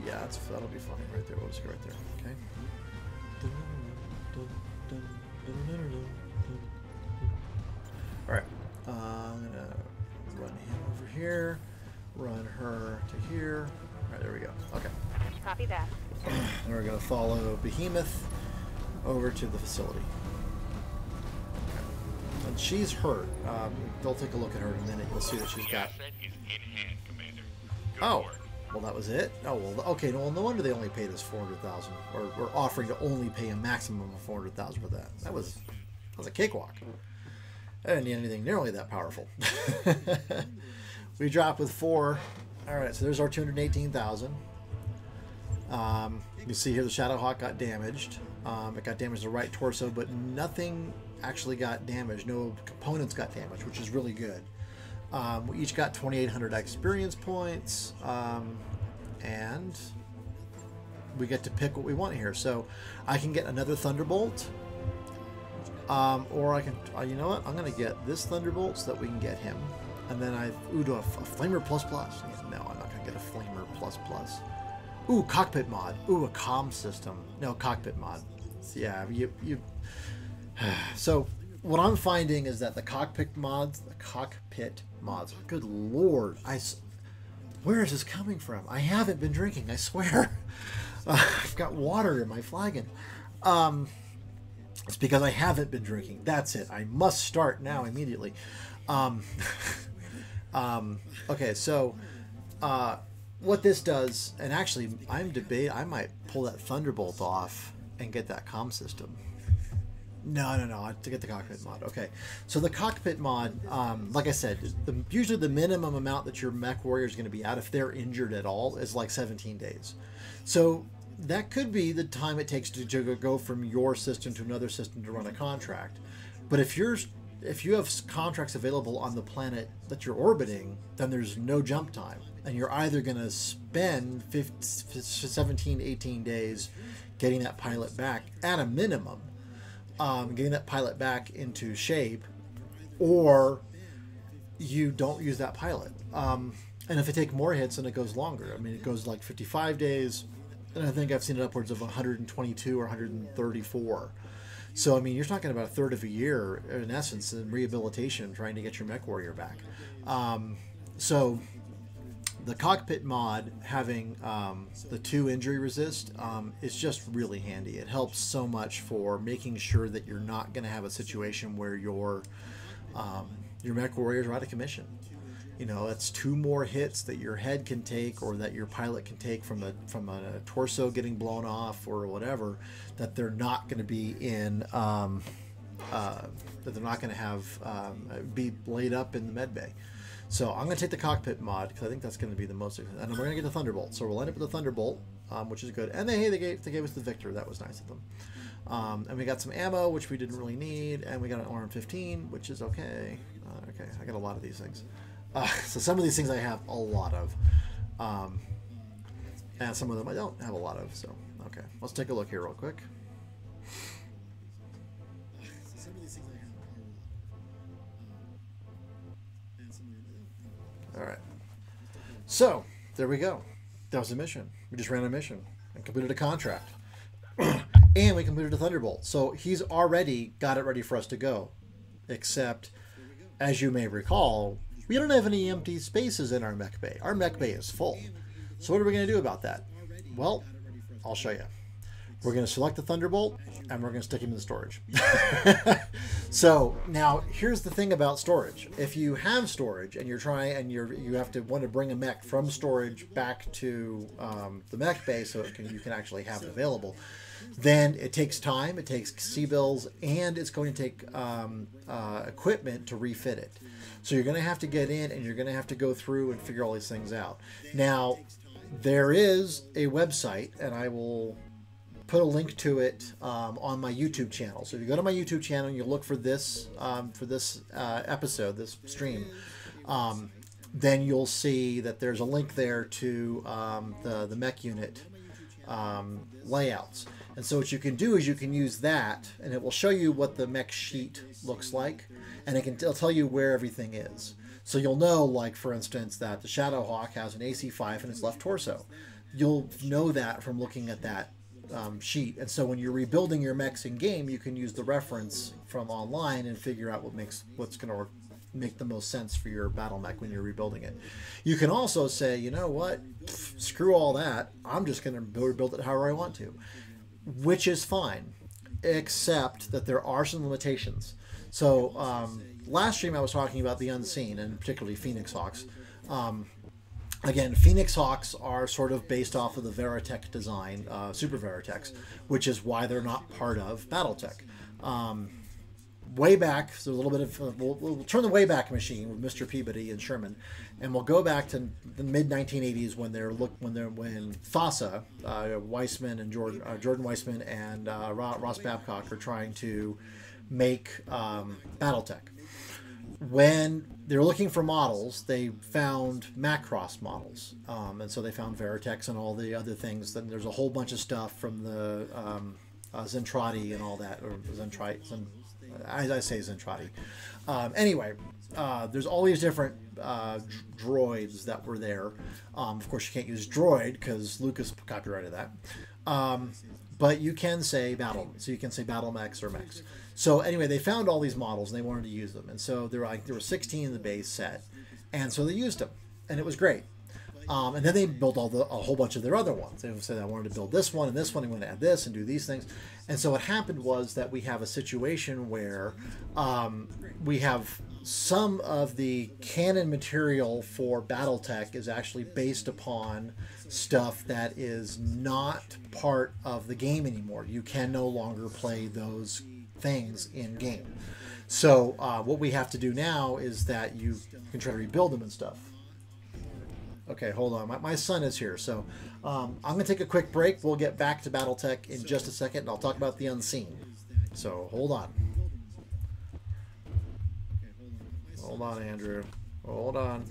Yeah, that'll be funny right there. We'll just go right there. Okay. Alright, I'm gonna run him over here, run her to here. Alright, there we go. Okay. Copy that. And we're gonna follow Behemoth over to the facility. Okay. And she's hurt. They'll take a look at her in a minute. You'll see that she's got. Oh. Well, that was it? Oh, well, okay. No, no wonder they only paid us $400,000, or offering to only pay a maximum of $400,000 for that. That was a cakewalk. I didn't need anything nearly that powerful. We dropped with 4. All right, so there's our $218,000. You can see here the Shadowhawk got damaged. It got damaged the right torso, but nothing actually got damaged. No components got damaged, which is really good. We each got 2,800 experience points, and we get to pick what we want here. So I can get another Thunderbolt, or I can, you know what? I'm going to get this Thunderbolt so that we can get him. And then do a Flamer Plus Plus. No, I'm not going to get a Flamer Plus Plus. Ooh, Cockpit Mod. Ooh, a comm system. No, Cockpit Mod. Yeah, so what I'm finding is that the cockpit mods, good lord, where is this coming from? I haven't been drinking, I swear. I've got water in my flagon. It's because I haven't been drinking. That's it. I must start now immediately. Okay, so what this does, and actually I'm debating, I might pull that Thunderbolt off and get that comm system. No, I have to get the cockpit mod. Okay, so the cockpit mod, like I said, usually the minimum amount that your mech warrior is going to be out if they're injured at all is like 17 days. So that could be the time it takes to go from your system to another system to run a contract. But if you have contracts available on the planet that you're orbiting, then there's no jump time, and you're either going to spend 17, 18 days getting that pilot back at a minimum. Getting that pilot back into shape, or you don't use that pilot. And if they take more hits, then it goes longer. I mean, it goes like 55 days, and I think I've seen it upwards of 122 or 134. So, I mean, you're talking about a third of a year, in essence, in rehabilitation, trying to get your mech warrior back. So, the cockpit mod having the 2 injury resist is just really handy. It helps so much for making sure that you're not going to have a situation where your mech warriors are out of commission. You know, that's 2 more hits that your head can take, or that your pilot can take from a torso getting blown off or whatever, that they're not going to be in that they're not going to have be laid up in the med bay. So I'm going to take the cockpit mod because I think that's going to be the most, and we're going to get the Thunderbolt. So we'll end up with the Thunderbolt, which is good. And they gave us the Victor. That was nice of them. And we got some ammo, which we didn't really need, and we got an RM-15, which is okay. Okay, I got a lot of these things. So some of these things I have a lot of, and some of them I don't have a lot of. So okay, let's take a look here real quick. All right, so there we go. That was a mission. We just ran a mission and completed a contract, and we completed a Thunderbolt. So he's already got it ready for us to go, except, as you may recall, we don't have any empty spaces in our mech bay. Our mech bay is full. So what are we going to do about that? Well, I'll show you. We're going to select the Thunderbolt, and we're going to stick him in the storage. So now here's the thing about storage. If you have storage and you have to want to bring a mech from storage back to the mech bay so you can actually have it available, then it takes time, it takes C-bills, and it's going to take equipment to refit it. So you're going to have to get in, and you're going to have to go through and figure all these things out. Now, there is a website, and I will put a link to it on my YouTube channel. So if you go to my YouTube channel and you look for this episode, this stream, then you'll see that there's a link there to the mech unit layouts. And so what you can do is you can use that, and it will show you what the mech sheet looks like, and it'll tell you where everything is. So you'll know, like, for instance, that the Shadowhawk has an AC-5 in its left torso. You'll know that from looking at that sheet. And so when you're rebuilding your mechs in game, you can use the reference from online and figure out what's going to make the most sense for your battle mech when you're rebuilding it. You can also say, you know what, screw all that, I'm just going to build it however I want to, which is fine, except that there are some limitations. So last stream I was talking about the Unseen, and particularly Phoenix Hawks. Again, Phoenix Hawks are sort of based off of the BattleTech design, Super BattleTechs, which is why they're not part of BattleTech. Way back, so a little bit of we'll turn the Wayback Machine with Mr. Peabody and Sherman, and we'll go back to the mid 1980s when FASA, Weissman and Jordan Weissman and Ross Babcock are trying to make BattleTech. When they were looking for models, they found Macross models, and so they found Veritex and all the other things. Then there's a whole bunch of stuff from the Zentradi and all that, or I say Zentradi. Anyway, there's all these different droids that were there. Of course, you can't use droid because Lucas copyrighted that. But you can say battle, so you can say battle mechs or mechs. So anyway, they found all these models and they wanted to use them, and so there were 16 in the base set, and so they used them, and it was great. And then they built a whole bunch of their other ones. They said, I wanted to build this one and this one. I want to add this and do these things. And so what happened was that we have a situation where we have some of the canon material for BattleTech is actually based upon stuff that is not part of the game anymore. You can no longer play those things in game. So what we have to do now is that you can try to rebuild them and stuff. Okay, hold on. My son is here, so I'm going to take a quick break. We'll get back to BattleTech in just a second, and I'll talk about the Unseen. So hold on. Hold on, Andrew. Hold on.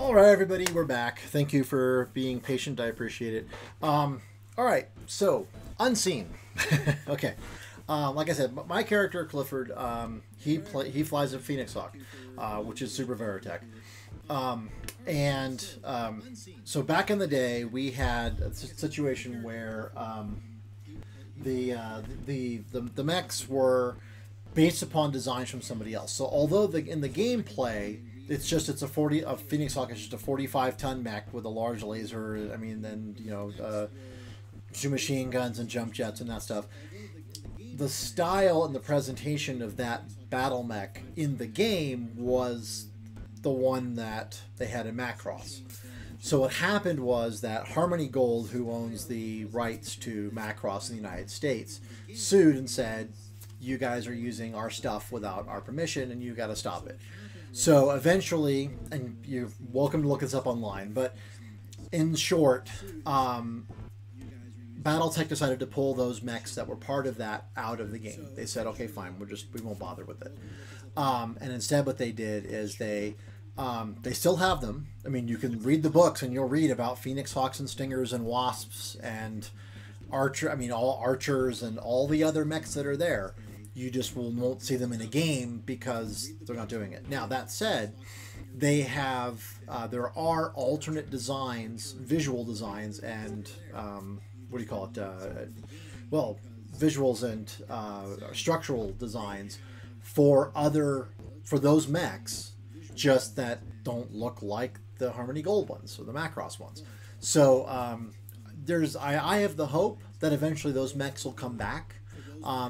All right, everybody, we're back. Thank you for being patient. I appreciate it. All right, so Unseen. Okay, like I said, my character Clifford, he flies a Phoenix Hawk, which is Super BattleTech. So back in the day, we had a situation where the mechs were based upon designs from somebody else. So although in the gameplay, it's a Phoenix Hawk is just a 45-ton mech with a large laser. I mean, then two machine guns and jump jets and that stuff. The style and the presentation of that battle mech in the game was the one that they had in Macross. So what happened was that Harmony Gold, who owns the rights to Macross in the United States, sued and said, you guys are using our stuff without our permission and you got to stop it. So eventually, and you're welcome to look this up online, but in short, BattleTech decided to pull those mechs that were part of that out of the game. They said, okay, fine, we won't bother with it. And instead what they did is they still have them. I mean, you can read the books and you'll read about Phoenix Hawks and Stingers and Wasps and all Archers and all the other mechs that are there. You just won't see them in a game because they're not doing it. Now, that said, they have, there are alternate designs, visual designs, and, visuals and structural designs for those mechs, just that don't look like the Harmony Gold ones or the Macross ones. So I have the hope that eventually those mechs will come back.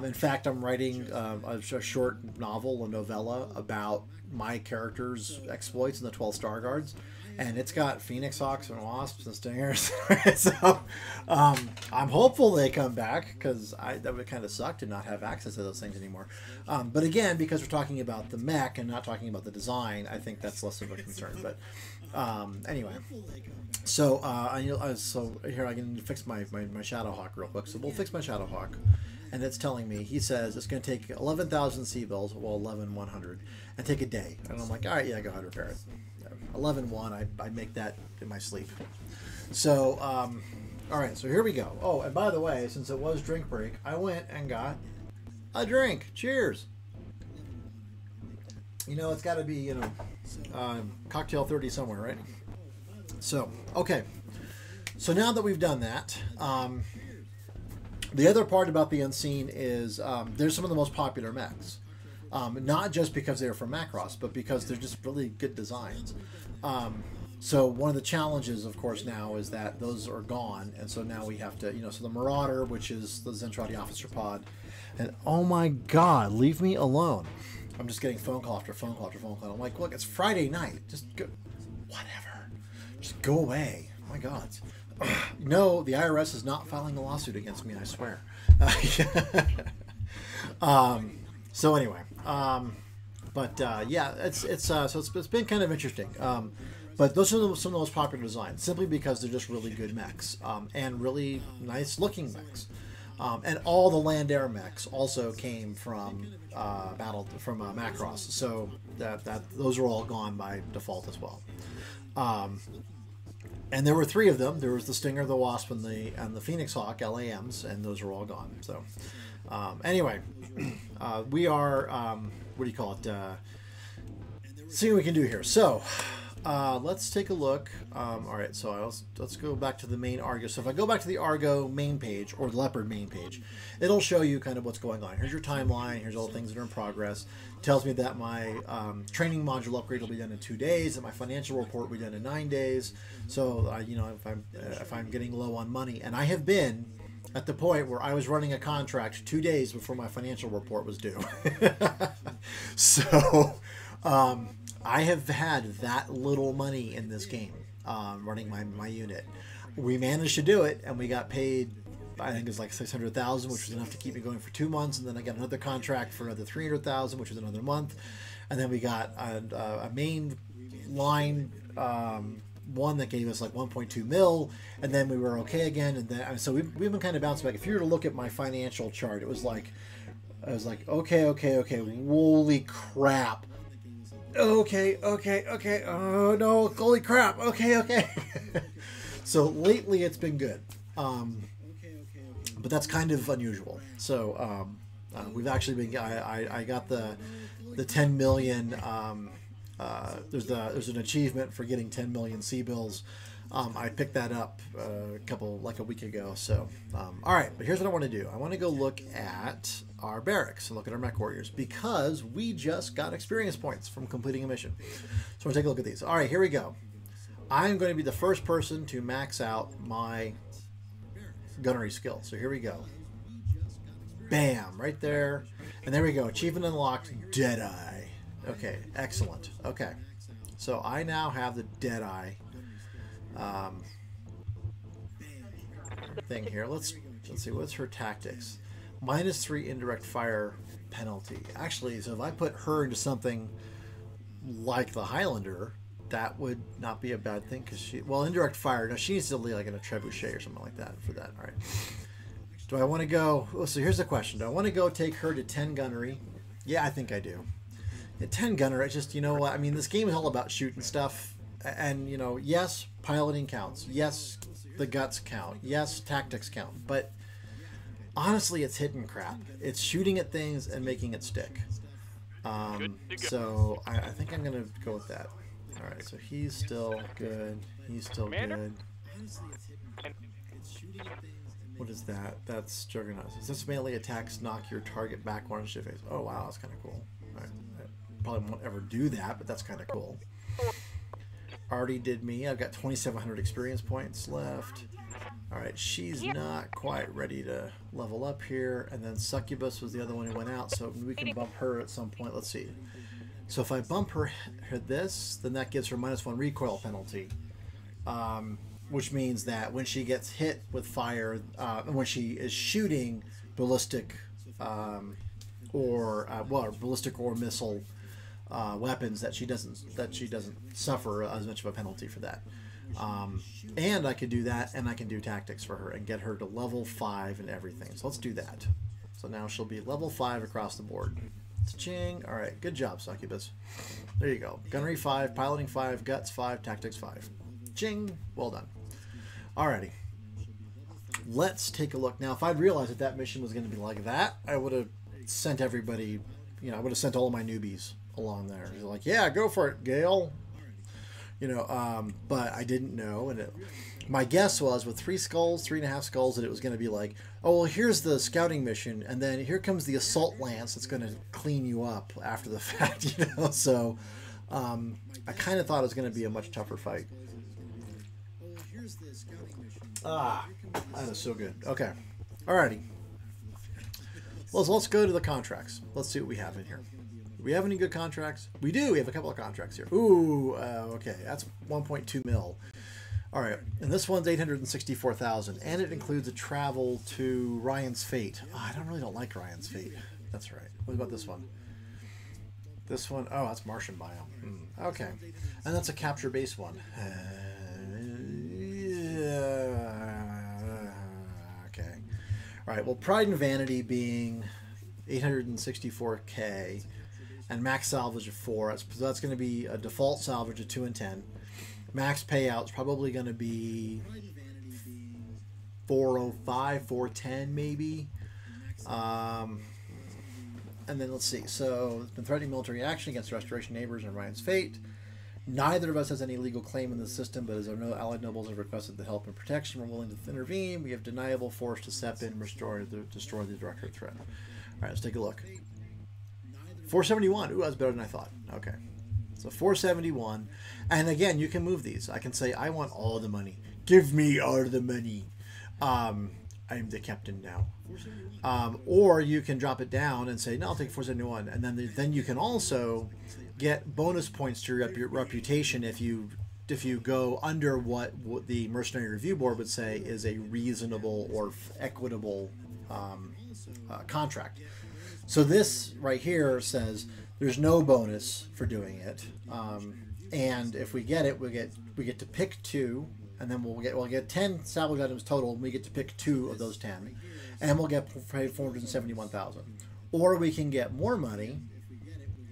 In fact, I'm writing a short novel, a novella about my character's exploits in the 12 Star Guards, and it's got Phoenix Hawks and Wasps and Stingers. So I'm hopeful they come back, because that would kind of suck to not have access to those things anymore. But again, because we're talking about the mech and not talking about the design, I think that's less of a concern. But anyway, so so here I can fix my Shadowhawk real quick. So we'll fix my Shadowhawk. And it's telling me, he says, it's going to take 11,000 C-bills, well, 11,100, and take a day. And I'm like, all right, yeah, go ahead and repair it. 11,100, I make that in my sleep. So, all right, so here we go. Oh, and by the way, since it was drink break, I went and got a drink. Cheers. It's got to be, cocktail 30 somewhere, right? So, okay. So now that we've done that, the other part about the Unseen is they're some of the most popular mechs. Not just because they're from Macross, but because they're just really good designs. So one of the challenges, of course, now is that those are gone. And so now we have to, so the Marauder, which is the Zentradi Officer Pod. And oh my God, leave me alone. I'm just getting phone call after phone call after phone call. I'm like, look, it's Friday night. Just go, whatever. Just go away. Oh my God. No, the IRS is not filing a lawsuit against me, I swear. So anyway, yeah, it's been kind of interesting. But those are some of the most popular designs, simply because they're just really good mechs, and really nice looking mechs. And all the land air mechs also came from Macross, so that those are all gone by default as well. And there were 3 of them. There was the Stinger, the Wasp, and the Phoenix Hawk LAMs, and those are all gone. So, anyway, we are see what we can do here. So, let's take a look. All right, so let's go back to the main Argo. So if I go back to the Argo main page, or the Leopard main page, it'll show you kind of what's going on. Here's your timeline. Here's all the things that are in progress. It tells me that my training module upgrade will be done in 2 days, that my financial report will be done in 9 days. So if I'm getting low on money, and I have been at the point where I was running a contract 2 days before my financial report was due. So I have had that little money in this game running my unit. We managed to do it, and we got paid, I think it's like 600,000, which was enough to keep me going for 2 months. And then I got another contract for another 300,000, which was another month. And then we got a main line one that gave us like 1.2 mil, and then we were okay again. And then so we've been kind of bouncing back. If you were to look at my financial chart, it was like, I was like, okay, holy crap. Okay. Oh no! Holy crap! Okay. So lately it's been good, but that's kind of unusual. So we've actually been. I got the 10 million. There's an achievement for getting 10 million C-bills. I picked that up a week ago. So, all right, but here's what I want to do. I want to go look at our barracks and look at our mech warriors because we just got experience points from completing a mission. So we'll take a look at these. All right, here we go. I'm going to be the first person to max out my gunnery skill. So here we go. Bam, right there. And there we go. Achievement unlocked, Deadeye. Okay, excellent. Okay, so I now have the Deadeye thing here. Let's see, what's her tactics? -3 indirect fire penalty. Actually, so if I put her into something like the Highlander, that would not be a bad thing because indirect fire. No, she needs to be like in a trebuchet or something like that for that. All right. Do I want to go? Oh, so here's the question: do I want to go take her to 10 gunnery? Yeah, I think I do. At 10 gunner, it's just, you know what? I mean, this game is all about shooting stuff, and you know, yes, piloting counts. Yes, the guts count. Yes, tactics count. But honestly, it's hitting crap. It's shooting at things and making it stick. So I think I'm gonna go with that. All right, so he's still good. He's still good. What is that? That's Juggernaut. This melee attacks knock your target back one shift phase. Oh wow, that's kind of cool. All right. I probably won't ever do that, but that's kind of cool. Already did me. I've got 2,700 experience points left. All right, she's not quite ready to level up here. And then Succubus was the other one who went out, so we can bump her at some point. Let's see. So if I bump her this, then that gives her -1 recoil penalty, which means that when she gets hit with fire, when she is shooting ballistic ballistic or missile weapons, that she doesn't suffer as much of a penalty for that. And I could do that, and I can do tactics for her and get her to level 5 and everything. So let's do that. So now she'll be level 5 across the board. Ching. All right, good job, Succubus. There you go. Gunnery 5, piloting 5, guts 5, tactics 5. Ching. Well done. Alrighty. Let's take a look. Now, if I'd realized that mission was going to be like that, I would have sent everybody, I would have sent all of my newbies along there. They're like, yeah, go for it, Gale. But I didn't know, and my guess was with 3.5 skulls, that it was going to be like, oh, well, here's the scouting mission, and then here comes the assault lance that's going to clean you up after the fact, So, I kind of thought it was going to be a much tougher fight. Ah, that is so good. Okay, alrighty. Well, let's go to the contracts. Let's see what we have in here. Do we have any good contracts? We do. We have a couple of contracts here. Ooh, okay. That's 1.2 mil. All right, and this one's 864,000, and it includes a travel to Ryan's Fate. Oh, I don't like Ryan's Fate. That's right. What about this one? This one, oh, that's Martian biome. Okay, and that's a capture base one. Okay. All right. Well, Pride and Vanity being 864K. And max salvage of 4. So that's going to be a default salvage of 2 and 10. Max payout's probably going to be 405, 410 maybe. And then let's see. So it's been threatening military action against Restoration Neighbors and Ryan's Fate. Neither of us has any legal claim in the system, but as our allied nobles have requested the help and protection, we're willing to intervene. We have deniable force to step in and destroy the direct threat. All right, let's take a look. 471. Ooh, that's better than I thought. Okay. So 471. And again, you can move these. I can say, I want all the money. Give me all the money. I'm the captain now. Or you can drop it down and say, no, I'll take 471. And then you can also get bonus points to your reputation if you go under what the Mercenary Review Board would say is a reasonable or equitable contract. So this right here says there's no bonus for doing it, and if we get it, we get to pick 2, and then we'll get 10 salvage items total, and we get to pick 2 of those 10, and we'll get 471,000. Or we can get more money,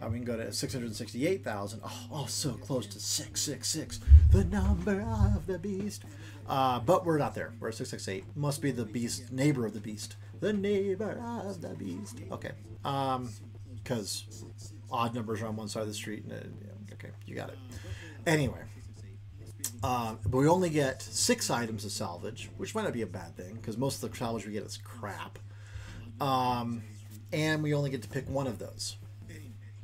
We can go to 668,000. Oh, so close to 666, the number of the beast. But we're not there. We're at 668. Must be the beast, neighbor of the beast. The neighbor of the beast. Okay. Because odd numbers are on one side of the street. Okay, you got it. Anyway. But we only get 6 items to salvage, which might not be a bad thing, because most of the salvage we get is crap. And we only get to pick one of those.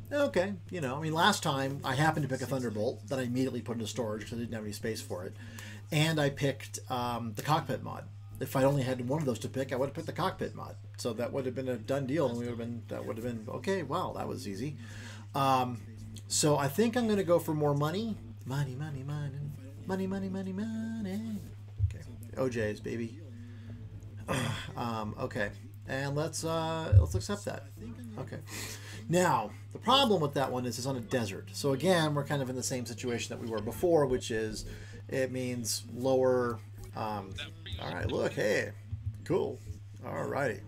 Okay, you know, I mean, last time I happened to pick a Thunderbolt that I immediately put into storage because I didn't have any space for it. And I picked the cockpit mod. If I only had one of those to pick, I would have picked the cockpit mod. So that would have been a done deal, and that would have been okay. Wow, that was easy. So I think I'm going to go for more money. Money, money, money, money, money, money, money. Okay, OJ's baby. Okay, and let's accept that. Okay. Now, the problem with that one is it's on a desert. So again, we're kind of in the same situation that we were before, which is it means lower. All right, look, hey, cool. All righty.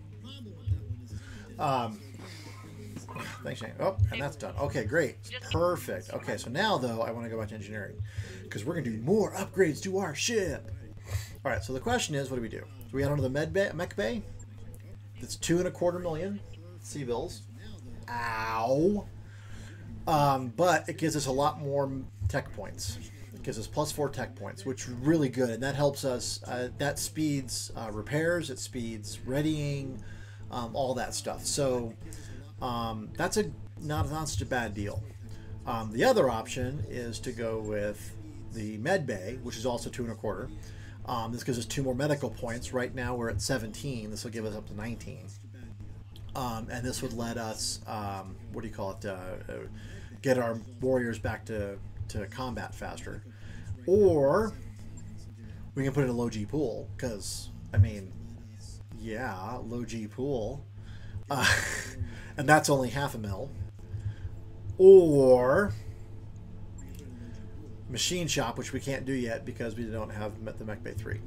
Thanks, Shane. Oh, and that's done. Okay, great. Perfect. Okay, so now, though, I want to go back to engineering because we're going to do more upgrades to our ship. All right, so the question is, what do we do? Do we add on to the mech bay? It's $2.25 million C-bills. Ow. But it gives us a lot more tech points. It gives us +4 tech points, which is really good, and that helps us. That speeds repairs, it speeds readying, all that stuff. So that's not such a bad deal. The other option is to go with the med bay, which is also 2.25. This gives us 2 more medical points. Right now we're at 17. This will give us up to 19. And this would let us, what do you call it, get our warriors back to combat faster. Or we can put in a low G pool, because, I mean, yeah, low G pool. And that's only $500,000. Or machine shop, which we can't do yet because we don't have the Mech Bay 3.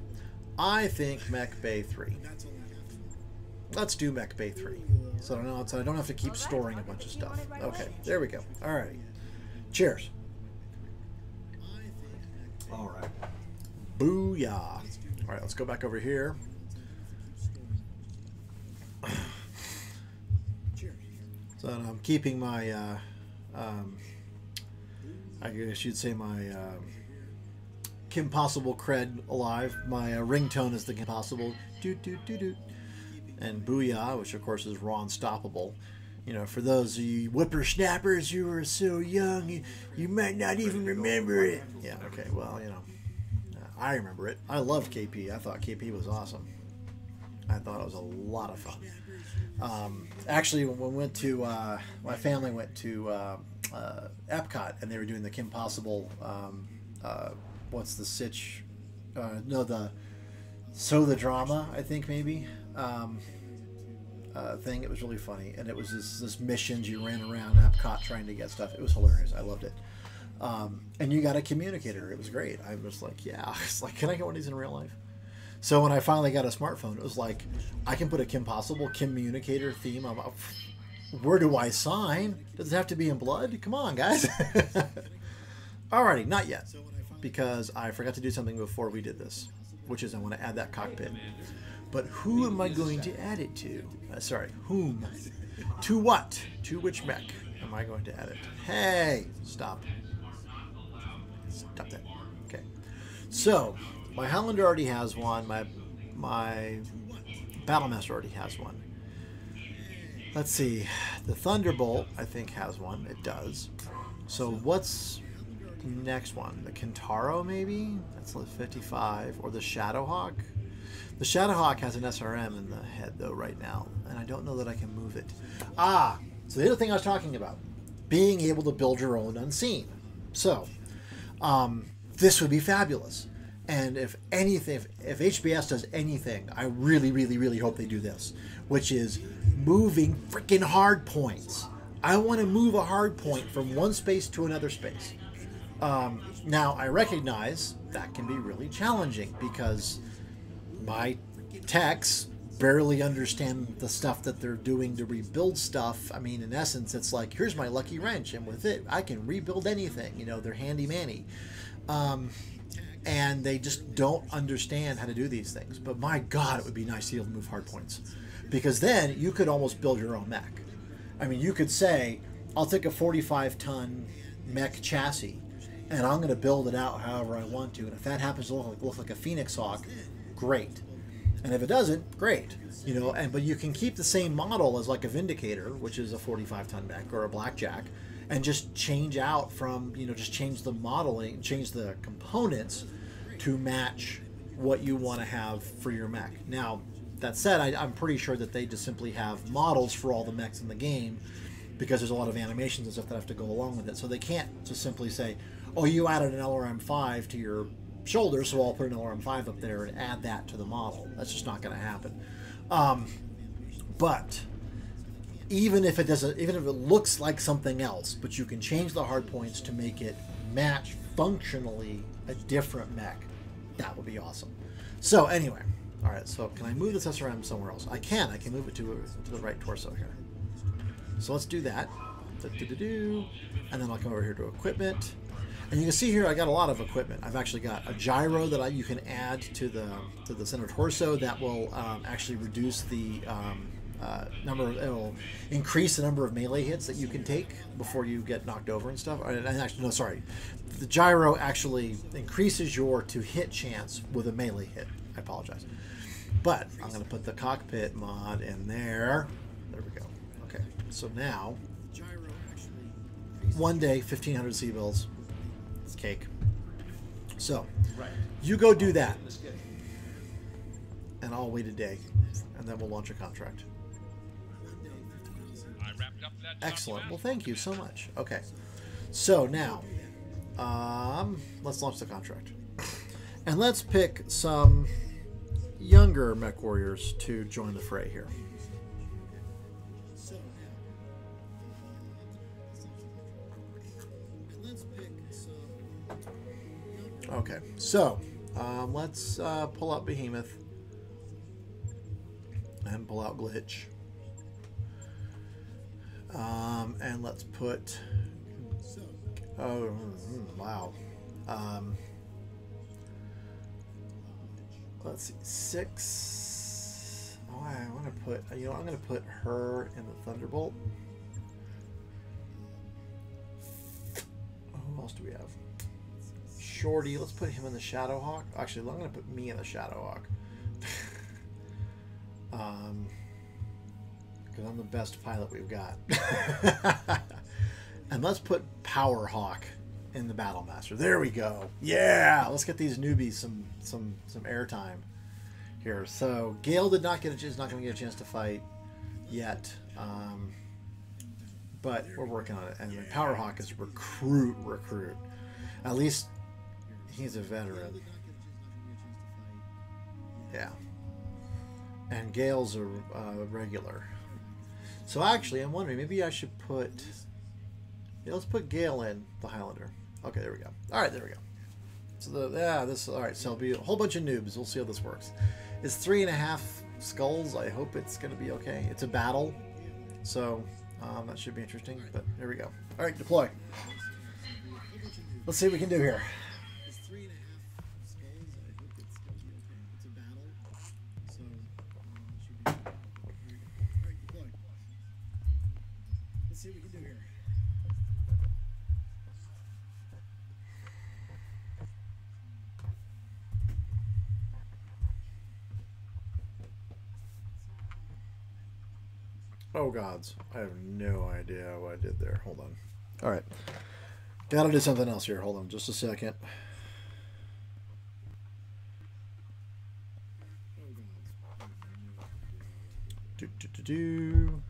I think Mech Bay 3. Let's do Mech Bay 3. So I don't have to keep storing a bunch of stuff. Okay, there we go. All right. Cheers. All right. Booyah. All right, let's go back over here. So I'm keeping my, I guess you'd say my Kim Possible cred alive. My ringtone is the Kim Possible. Doot, doot, doot, doot. And Booyah, which of course is Raw Unstoppable. You know, for those of you whippersnappers who are so young, you might not even remember it. Yeah, okay, well, you know, I remember it. I loved KP. I thought KP was awesome. I thought it was a lot of fun. Actually, when we went to, my family went to Epcot, and they were doing the Kim Possible, what's the sitch? No, the So the Drama, I think, maybe. Thing. It was really funny, and it was this missions you ran around Epcot trying to get stuff. It was hilarious. I loved it. And you got a communicator. It was great. I was like, yeah. It's like, can I get one of these in real life? So when I finally got a smartphone, it was like, I can put a Kim Possible communicator theme. Where do I sign? Does it have to be in blood? Come on, guys. Alrighty, not yet, because I forgot to do something before we did this, which is I want to add that cockpit. But who am I going to add it to? Sorry, whom? To what? To which mech am I going to add it? Hey, stop. Stop that. Okay. So, my Highlander already has one. My Battlemaster already has one. Let's see. The Thunderbolt, I think, has one. It does. So, what's the next one? The Kintaro, maybe? That's 55. Or the Shadowhawk? The Shadowhawk has an SRM in the head, though, right now, and I don't know that I can move it. So the other thing I was talking about, being able to build your own unseen. So, this would be fabulous. And if anything, if HBS does anything, I really, really, really hope they do this, which is moving freaking hard points. I want to move a hard point from one space to another space. Now, I recognize that can be really challenging because my techs barely understand the stuff that they're doing to rebuild stuff. I mean, in essence, it's like, here's my lucky wrench, and with it, I can rebuild anything. You know, they're handy-manny. And they just don't understand how to do these things. But my God, it would be nice to be able to move hardpoints. Because then you could almost build your own mech. I mean, you could say, I'll take a 45-ton mech chassis, and I'm going to build it out however I want to. And if that happens to look like a Phoenix Hawk, great. And if it doesn't, great. You know, but you can keep the same model as like a Vindicator, which is a 45-ton mech, or a Blackjack, and just change out from, you know, just change the modeling, change the components to match what you want to have for your mech. Now, that said, I'm pretty sure that they just simply have models for all the mechs in the game, because there's a lot of animations and stuff that have to go along with it. So they can't just simply say, oh, you added an LRM-5 to your shoulder, so I'll put an LRM-5 up there and add that to the model. That's just not going to happen. But even if it doesn't, even if it looks like something else, but you can change the hardpoints to make it match functionally a different mech, that would be awesome. So anyway, all right. So can I move this SRM somewhere else? I can. I can move it to the right torso here. So let's do that. And then I'll come over here to equipment. And you can see here I got a lot of equipment. I've actually got a gyro that you can add to the center torso that will actually reduce the it'll increase the number of melee hits that you can take before you get knocked over and stuff. And actually, no, sorry. The gyro actually increases your to-hit chance with a melee hit. I apologize. But I'm going to put the cockpit mod in there. There we go. Okay. So now, one day, 1,500 C-bills. It's cake. So, you go do that. And I'll wait a day. And then we'll launch a contract. Excellent. Well, thank you so much. Okay. So now, let's launch the contract. And let's pick some younger mech warriors to join the fray here. Okay, so let's pull out Behemoth and pull out Glitch. And let's put, wow. Let's see, 6. Oh, I want to put, you know, I'm going to put her in the Thunderbolt. Who else do we have? Shorty, let's put him in the Shadowhawk. Actually, I'm going to put me in the Shadowhawk. Because I'm the best pilot we've got. And let's put Powerhawk in the Battlemaster. There we go. Yeah, let's get these newbies some airtime here. So Gale did not get is not going to get a chance to fight yet, but we're working on it. And Powerhawk is recruit. At least he's a veteran. Yeah. And Gale's a regular. So actually, I'm wondering, maybe I should put... Yeah, let's put Gale in the Highlander. Okay, there we go. All right, there we go. So all right. So it'll be a whole bunch of noobs. We'll see how this works. It's 3.5 skulls. I hope it's going to be okay. It's a battle, so that should be interesting. But here we go. All right, deploy. Let's see what we can do here. See what we can do here. Oh gods, I have no idea what I did there. Hold on. All right, gotta do something else here. Hold on, just a second. Do.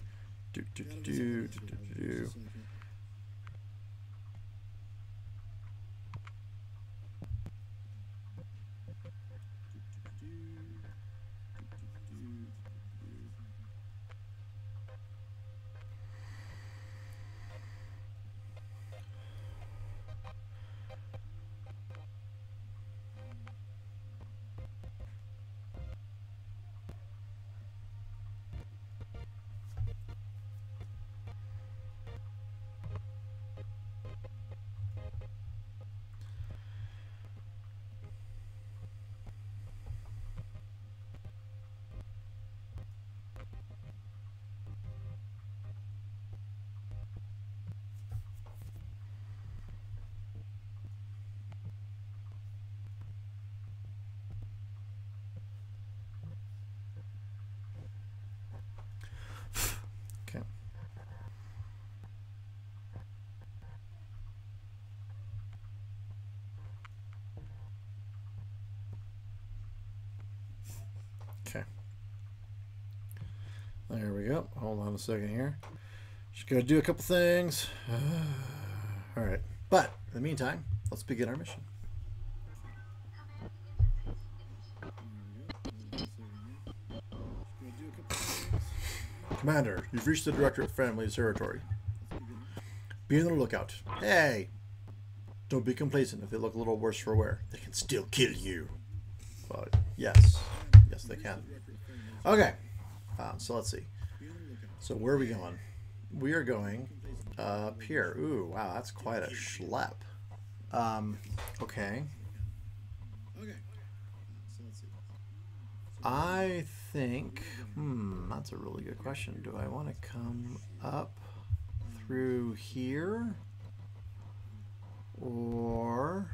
There we go. Hold on a second here. Just gotta do a couple things. All right. But in the meantime, let's begin our mission. Commander, you've reached the Directorate Family's territory. Be on the lookout. Hey! Don't be complacent. If they look a little worse for wear, they can still kill you. But yes. Yes, they can. Okay. So let's see. So where are we going? We are going up here. Ooh, wow, that's quite a schlep. Okay. I think, that's a really good question. Do I want to come up through here? Or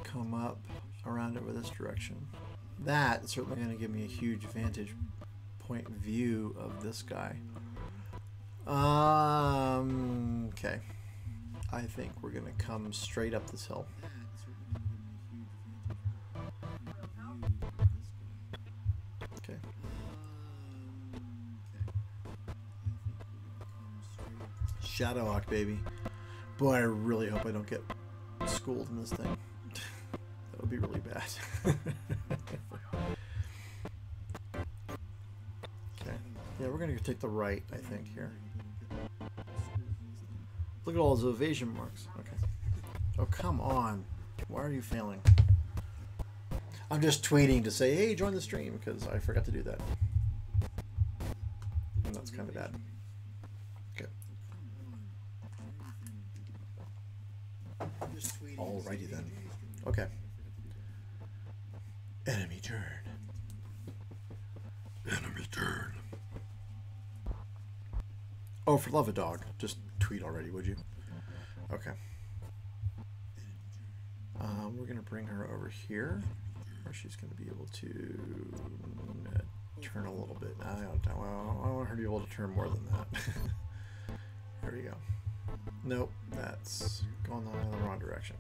come up around over this direction? That's certainly going to give me a huge vantage point view of this guy. Okay. I think we're going to come straight up this hill. Okay. Shadowhawk, baby. Boy, I really hope I don't get schooled in this thing. That would be really bad. Okay. Yeah, we're going to take the right, I think, here. Look at all those evasion marks. Okay. Oh, come on. Why are you failing? I'm just tweeting to say, hey, join the stream, because I forgot to do that. And that's kind of bad. Okay. Alrighty then. Okay. Enemy turn. Enemy turn. Oh, for love of dog. Just tweet already, would you? Okay. We're going to bring her over here, where she's going to be able to turn a little bit. I want her to be able to turn more than that. There we go. Nope, that's going in the wrong direction.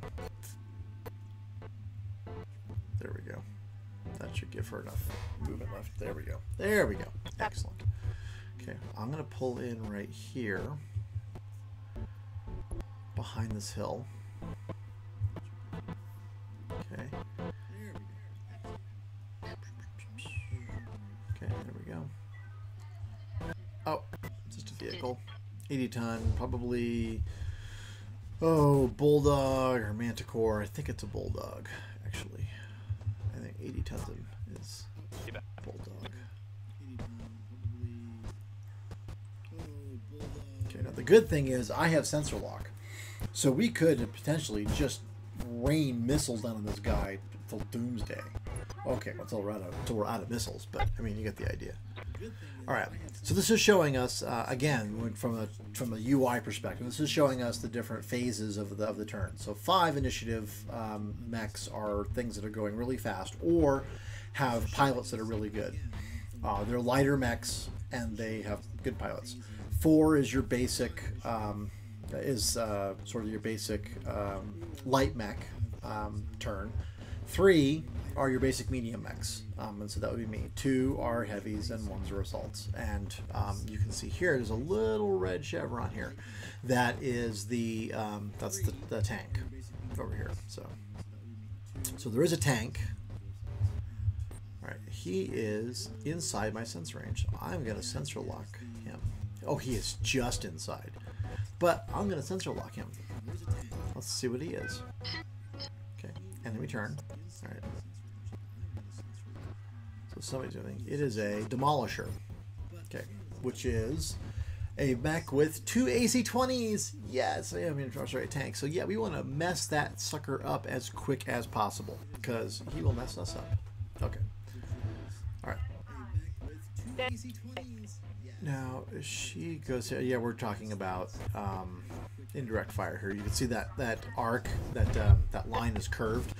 There we go. That should give her enough movement left. There we go. There we go. Excellent. Okay, I'm going to pull in right here behind this hill. Okay. Okay, there we go. Oh, just a vehicle. 80 ton, probably, oh, bulldog or manticore. I think it's a bulldog, actually. I think 80 tons is bulldog. Okay, now the good thing is I have sensor lock, so we could potentially just rain missiles down on this guy till doomsday. Okay, well, until we're out of missiles, but I mean, you get the idea. All right, so this is showing us again from a UI perspective. This is showing us the different phases of the turn. So 5 initiative mechs are things that are going really fast or have pilots that are really good. They're lighter mechs and they have good pilots. 4 is your basic sort of your basic light mech turn. 3 are your basic medium mechs, and so that would be me. 2 are heavies and 1s are assaults. And you can see here there's a little red chevron here. That is the that's the tank over here. So there is a tank. All right, he is inside my sensor range. I'm gonna sensor lock him. Oh, he is just inside, but I'm gonna sensor lock him. Let's see what he is. Okay, and then we turn. All right. So somebody's doing. It is a demolisher. Okay, which is a mech with 2 AC-20s. Yes, I mean, sorry, tank. So yeah, we want to mess that sucker up as quick as possible because he will mess us up. Okay. All right. Now she goes here. Yeah, we're talking about indirect fire here. You can see that arc, that line is curved.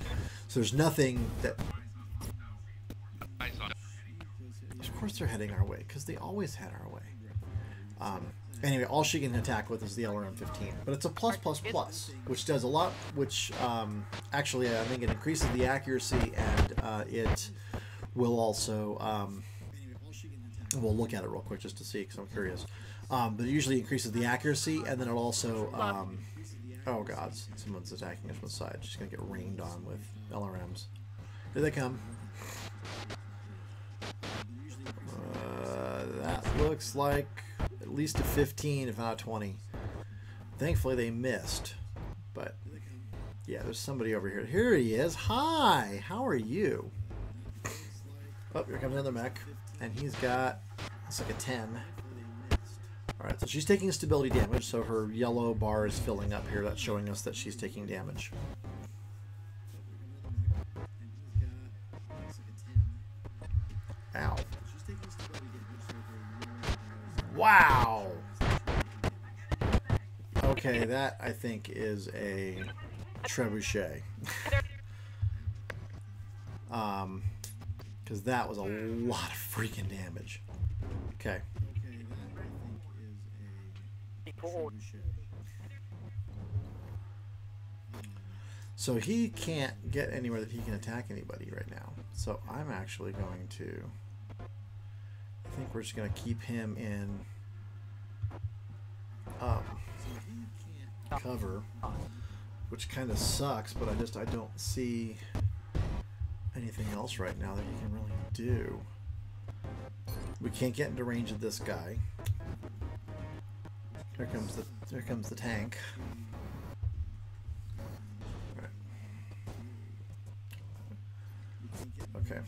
So there's nothing that. Of course they're heading our way because they always head our way. Anyway, all she can attack with is the LRM-15, but it's a plus, which does a lot. Which actually, I think it increases the accuracy and it will also We'll look at it real quick just to see because I'm curious. But it usually increases the accuracy, and then it also... oh, God. Someone's attacking us from the side. She's going to get rained on with LRMs. Here they come. That looks like at least a 15, if not a 20. Thankfully, they missed. But, yeah, there's somebody over here. Here he is. Hi. How are you? Oh, here comes another mech. And he's got, it's like a 10. Alright, so she's taking stability damage, so her yellow bar is filling up here. That's showing us that she's taking damage. Ow. Wow! Okay, that I think is a trebuchet. Because that was a lot of freaking damage. Okay. So he can't get anywhere that he can attack anybody right now. So I'm actually going to... I think we're just going to keep him in cover, which kind of sucks, but I don't see anything else right now that he can really do. We can't get into range of this guy. Here comes the tank. All right. Okay.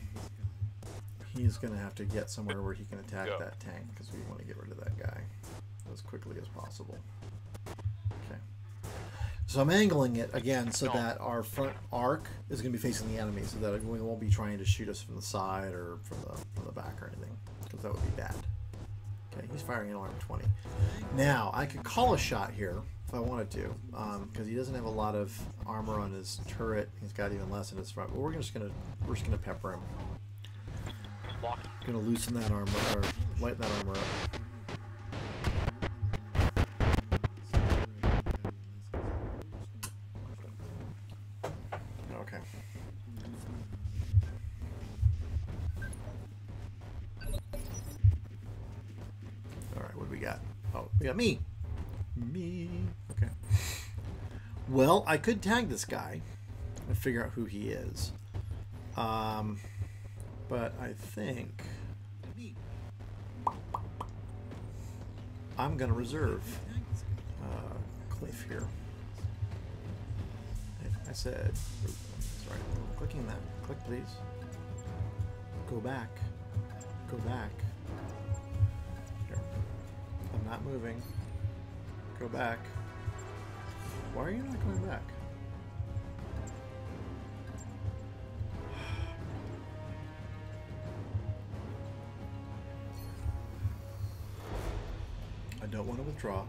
He's going to have to get somewhere where he can attack that tank because we want to get rid of that guy as quickly as possible. Okay. So I'm angling it again so that our front arc is going to be facing the enemy, so that we won't be trying to shoot us from the side or from the back or anything, because that would be bad. Okay, he's firing an alarm 20. Now I could call a shot here if I wanted to, because he doesn't have a lot of armor on his turret. He's got even less in his front. But we're just gonna pepper him. Gonna loosen that armor or lighten that armor up. Okay. All right, what do we got? Oh, we got me. Me. Okay. Well, I could tag this guy and figure out who he is. But I think I'm going to reserve Cliff here. I said, sorry, clicking that. Click, please. Go back. Go back. Here. I'm not moving. Go back. Why are you not going back? I don't want to withdraw.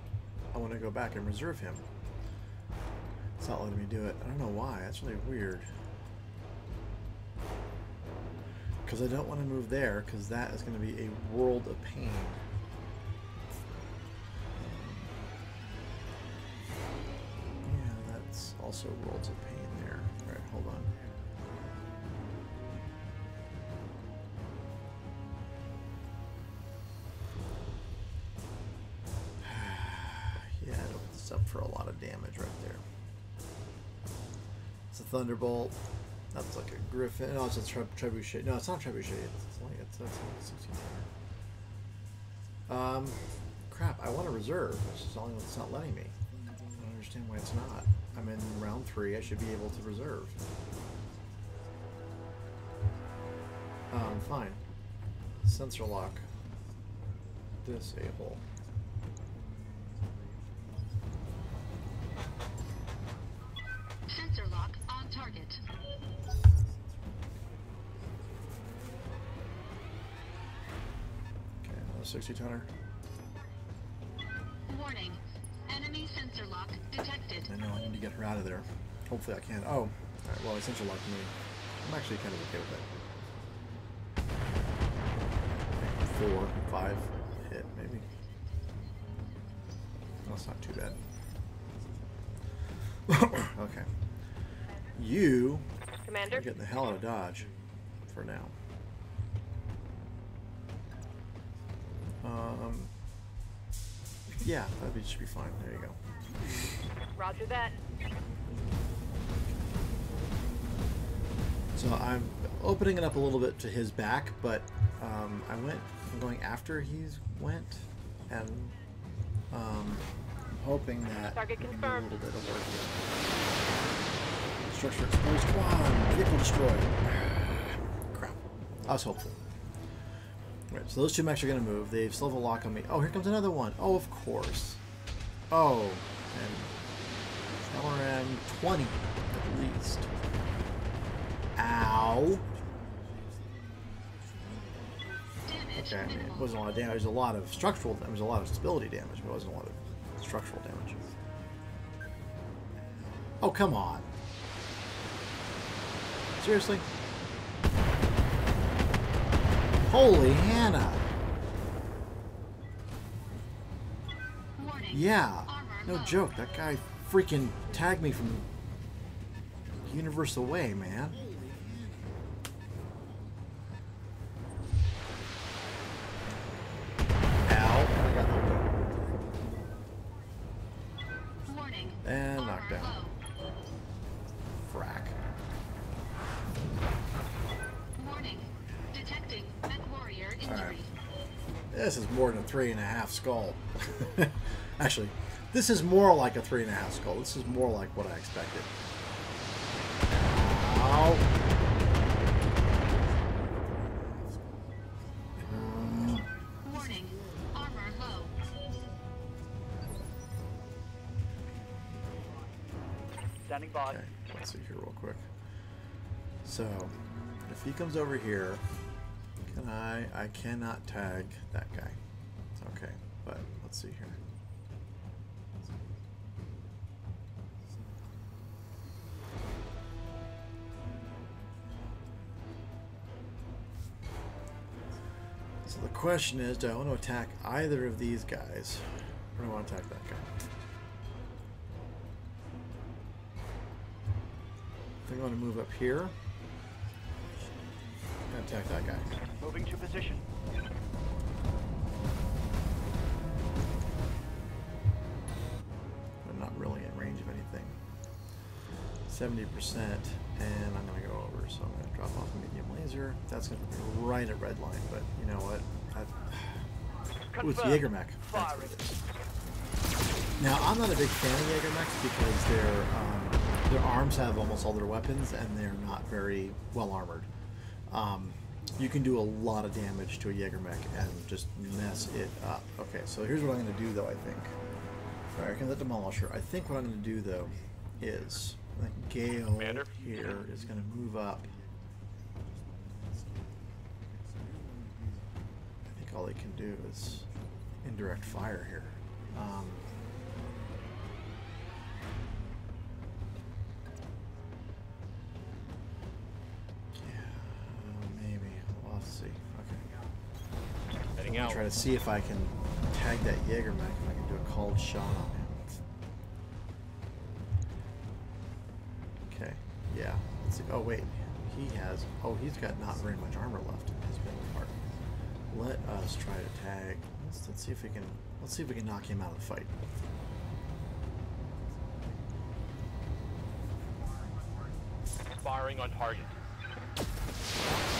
I want to go back and reserve him. It's not letting me do it. I don't know why. That's really weird. Because I don't want to move there, because that is going to be a world of pain. Yeah, that's also worlds of pain there. Alright, hold on. Yeah, it opens up for a lot of damage right there. It's a Thunderbolt. That's like a Griffin. No, it's a Trebuchet. No, it's not a Trebuchet. It's like a 16 pounder. Crap, I want to reserve. It's not letting me. I don't understand why it's not. I'm in round 3. I should be able to reserve. Fine. Sensor lock. Disable. Sensor lock on target. Okay, another 60 tonner. Warning. Enemy sensor lock detected. I know, I need to get her out of there. Hopefully I can. Oh, alright, well, sensor lock me. I'm actually kind of okay with that. 4, 5 hit, maybe. That's not too bad. Okay. You Commander? are getting the hell out of Dodge for now. Yeah, that should be fine. There you go. Roger that. So I'm opening it up a little bit to his back, but I'm going after he's went, and I'm hoping that Target we can do a confirmed. little bit of work here. Structure exposed. Come on, vehicle destroyed. Crap. I was hopeful. Right, so those two mechs are going to move. They still have a lock on me. Oh, here comes another one. Oh, of course. Oh, and LRM 20 at least. Ow. Okay, I mean, it wasn't a lot of damage. There was a lot of structural damage. There was a lot of stability damage, but it wasn't a lot of structural damage. Oh, come on. Seriously? Holy Hannah. Warning. Yeah, Armor no low. joke. That guy freaking tagged me from universe away, man. Ow. I got knocked out. Warning. And Armor knocked down. low. Frack. Warning. Detecting mech warrior injury. Alright. This is more than a 3.5 skull. Actually, this is more like a 3.5 skull. This is more like what I expected. Ow. Warning. Armor low. Standing by. Okay, let's see here real quick. So, if he comes over here, can I cannot tag that guy. Okay, but let's see here. So the question is, do I want to attack either of these guys, or do I want to attack that guy? I think I want to move up here and attack that guy. Moving to position. I'm not really in range of anything. 70%, and I'm going to go over, so I'm going to drop off a medium laser. That's going to be right at red line, but you know what? Ooh, it's Confirmed. Jägermech. That's what it is. Now, I'm not a big fan of Jägermechs because their arms have almost all their weapons, and they're not very well armored. You can do a lot of damage to a Jägermech and just mess it up. Okay, so here's what I'm going to do, though, I think. All right, here comes the Demolisher. I think what I'm going to do, though, is I think Gale Commander? here is going to move up. I think all they can do is indirect fire here. Maybe. We'll have to see. Okay. Heading I'm gonna out. try to see if I can tag that Jägermech, if I can do a called shot on him. Okay. Yeah. Let's see. Oh wait. He has. Oh, he's got not very much armor left in his middle part. Let us try to tag. Let's see if we can. Let's see if we can knock him out of the fight. Firing on target.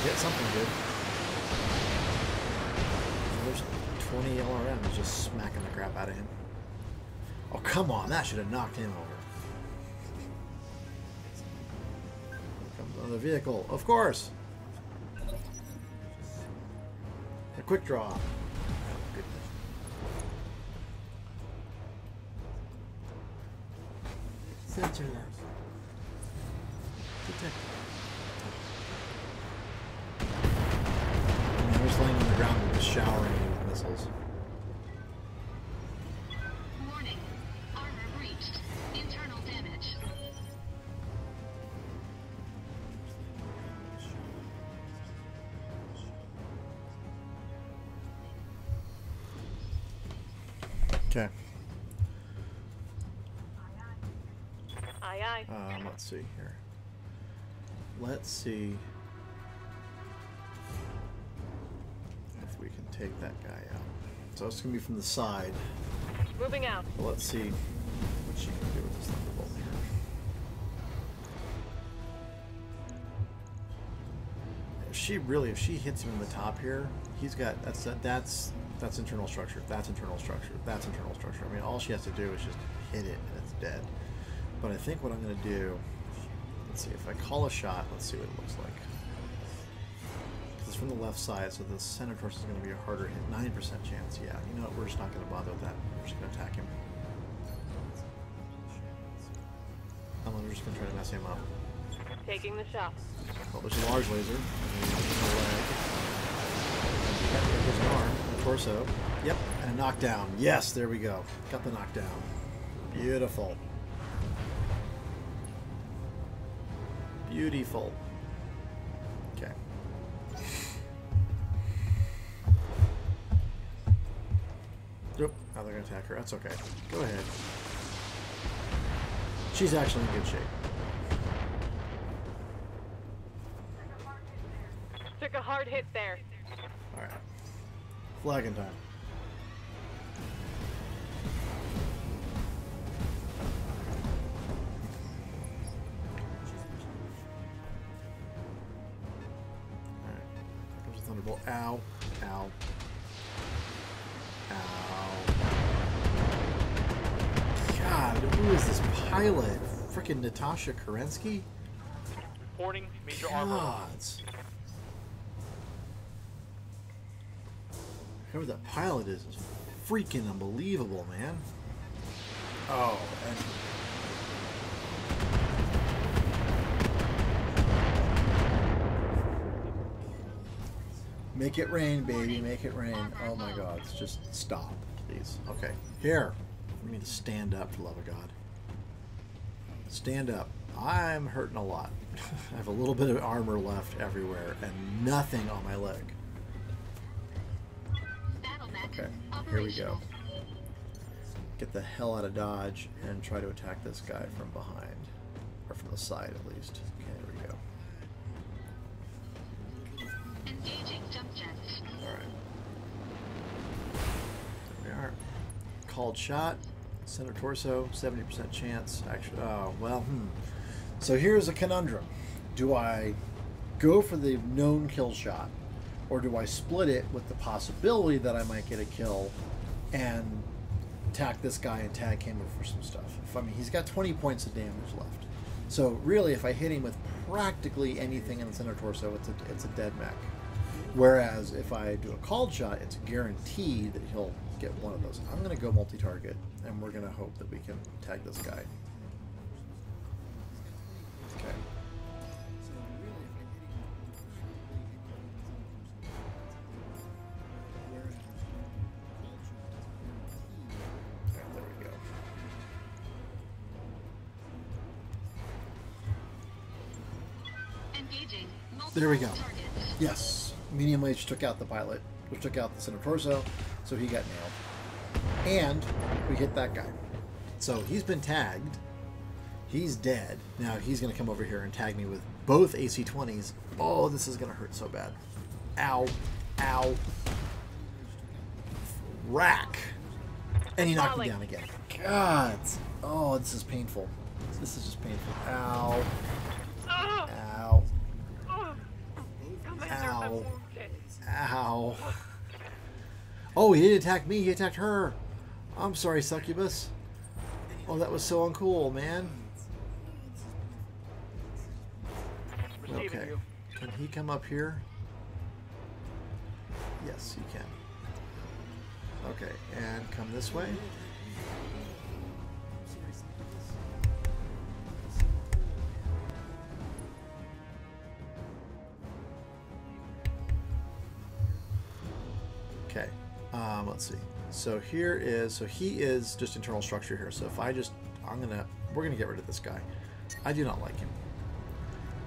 Get something good. There's 20 LRMs just smacking the crap out of him. Oh, come on. That should have knocked him over. Here comes another vehicle. Of course. A quick draw. Oh, goodness. Sensor left. Detect. They're just laying on the ground and just showering me with missiles. Warning. Armor breached. Internal damage. Okay. Aye, aye. Let's see here. Let's see if we can take that guy out. So it's going to be from the side. Moving out. Well, let's see what she can do with this thunderbolt here. If she hits him in the top here, he's got that's internal structure. That's internal structure. That's internal structure. I mean, all she has to do is just hit it and it's dead. But I think what I'm going to do, let's see, if I call a shot, let's see what it looks like. It's from the left side, so the center torso is going to be a harder hit. 90% chance. Yeah, you know what? We're just not going to bother with that. We're just going to attack him. We're just going to try to mess him up. Taking the shot. Well, there's a large laser. There's an arm, a torso. Yep, and a knockdown. Yes, there we go. Got the knockdown. Beautiful. Beautiful. Okay. Nope. Now they're going to attack her. That's okay. Go ahead. She's actually in good shape. Took a hard hit there. Alright. Flagging time. Alright. Here comes the thunderbolt. Ow. Ow. Ow. God, who is this pilot? Frickin' Natasha Kerensky? Reporting major armor. God. Whoever that pilot is freaking unbelievable, man. Oh, and make it rain, baby, make it rain. Oh my God, just stop, please. Okay, here. I need to stand up, for the love of God. Stand up. I'm hurting a lot. I have a little bit of armor left everywhere and nothing on my leg. Okay, here we go. Get the hell out of dodge and try to attack this guy from behind. Or from the side, at least. Okay, here we go. Engaging jump jets. Alright. There we are. Called shot. Center torso, 70% chance. Actually, oh, well, So here's a conundrum. Do I go for the known kill shot? Or do I split it with the possibility that I might get a kill and attack this guy and tag him for some stuff? I mean, he's got 20 points of damage left. So really, if I hit him with practically anything in the center torso, it's a dead mech. Whereas if I do a called shot, it's guaranteed that he'll get one of those. I'm going to go multi-target, and we're going to hope that we can tag this guy. Okay. There we go. Engaging There we go. multiple targets. Yes, medium range took out the pilot, which took out the center torso, so he got nailed. And we hit that guy. So he's been tagged. He's dead. Now he's going to come over here and tag me with both AC-20s. Oh, this is going to hurt so bad. Ow. Ow. Rack. And he knocked me down again. God. Oh, this is painful. This is just painful. Ow. Ow. Ow. Ow. Oh, he didn't attack me. He attacked her. I'm sorry, Succubus. Oh, that was so uncool, man. Okay. Can he come up here? Yes, he can. Okay, and come this way. Okay, let's see. So here is, so he is just internal structure here. So if I just, we're gonna get rid of this guy. I do not like him.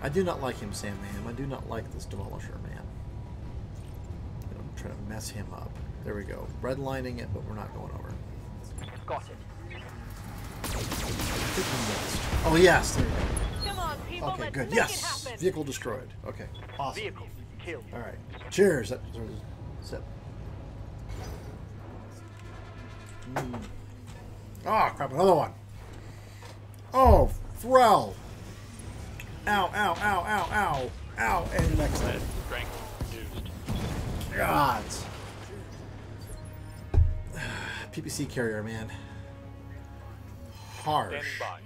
I do not like him, Sam Ma'am. I do not like this Demolisher, man. I'm trying to mess him up. There we go. Redlining it, but we're not going over. Got it. I think we missed. Oh, yes. There we go. Come on, people. Okay, let's good. make Yes. it happen. Vehicle destroyed. Okay. Awesome. Vehicle killed. All right. Cheers. Sip. Oh, crap, another one. Oh, Threll. Ow, ow, ow, ow, ow. Ow, and next hit. Strength reduced. God. PPC carrier, man. Standing Harsh. by.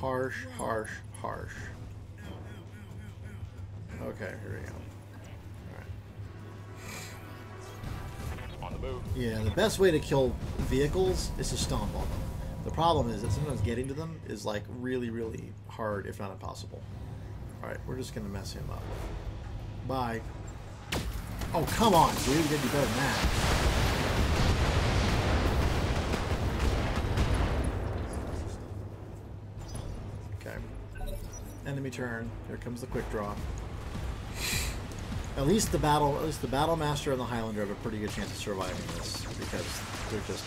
Harsh, harsh, harsh. Okay, here we go. On the move. Yeah, the best way to kill vehicles is to stomp on them. The problem is that sometimes getting to them is like really, really hard, if not impossible. Alright, we're just gonna mess him up. Bye. Oh, come on, dude. You gotta do better than that. Okay. Enemy turn. Here comes the quick draw. At least the battle master and the Highlander have a pretty good chance of surviving this because they're just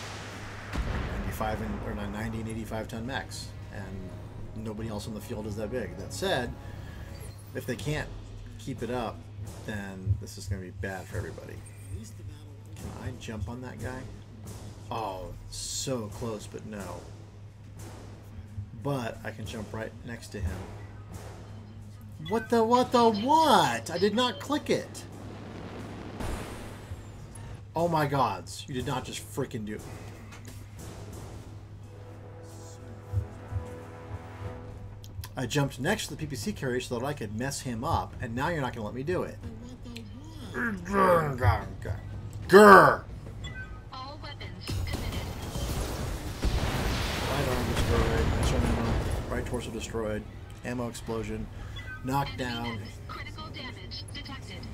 90 and 85 ton mechs, and nobody else on the field is that big. That said, if they can't keep it up, then this is going to be bad for everybody. Can I jump on that guy? Oh, so close, but no. But I can jump right next to him. What the what? I did not click it. Oh my gods. You did not just freaking do it. I jumped next to the PPC carrier so that I could mess him up, and now you're not going to let me do it. Grr! All weapons committed. Right arm destroyed. External ammo. Right torso destroyed. Ammo explosion. Knocked down. Critical damage detected.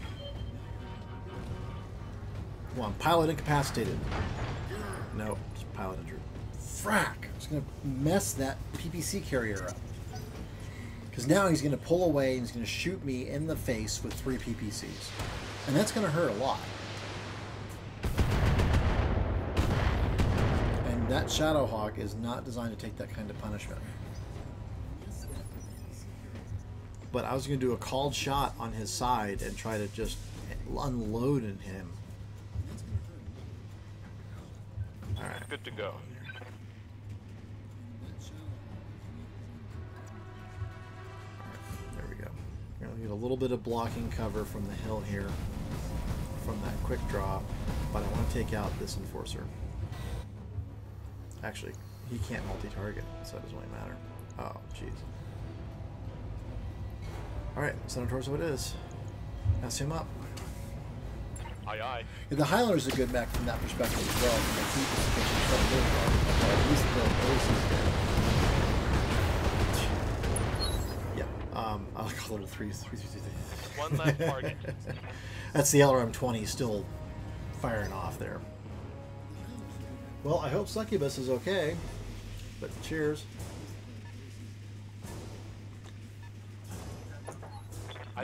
One. Pilot incapacitated. No, just pilot injured. Frack! I was going to mess that PPC carrier up. Because now he's going to pull away and he's going to shoot me in the face with 3 PPCs. And that's going to hurt a lot. And that Shadowhawk is not designed to take that kind of punishment. But I was going to do a called shot on his side and try to just unload in him. Alright. Good to go. There we go. We're going to get a little bit of blocking cover from the hill here, from that quick draw, but I want to take out this Enforcer. Actually, he can't multi-target, so it doesn't really matter. Oh, jeez. Alright, Center Torso it is. Mess him up. Aye, aye. Yeah, the Highlander's a good mech from that perspective as well. From the keep at least the yeah. I like a little 3. One last target. That's the LRM-20 still firing off there. Well, I hope Succubus is okay. But cheers.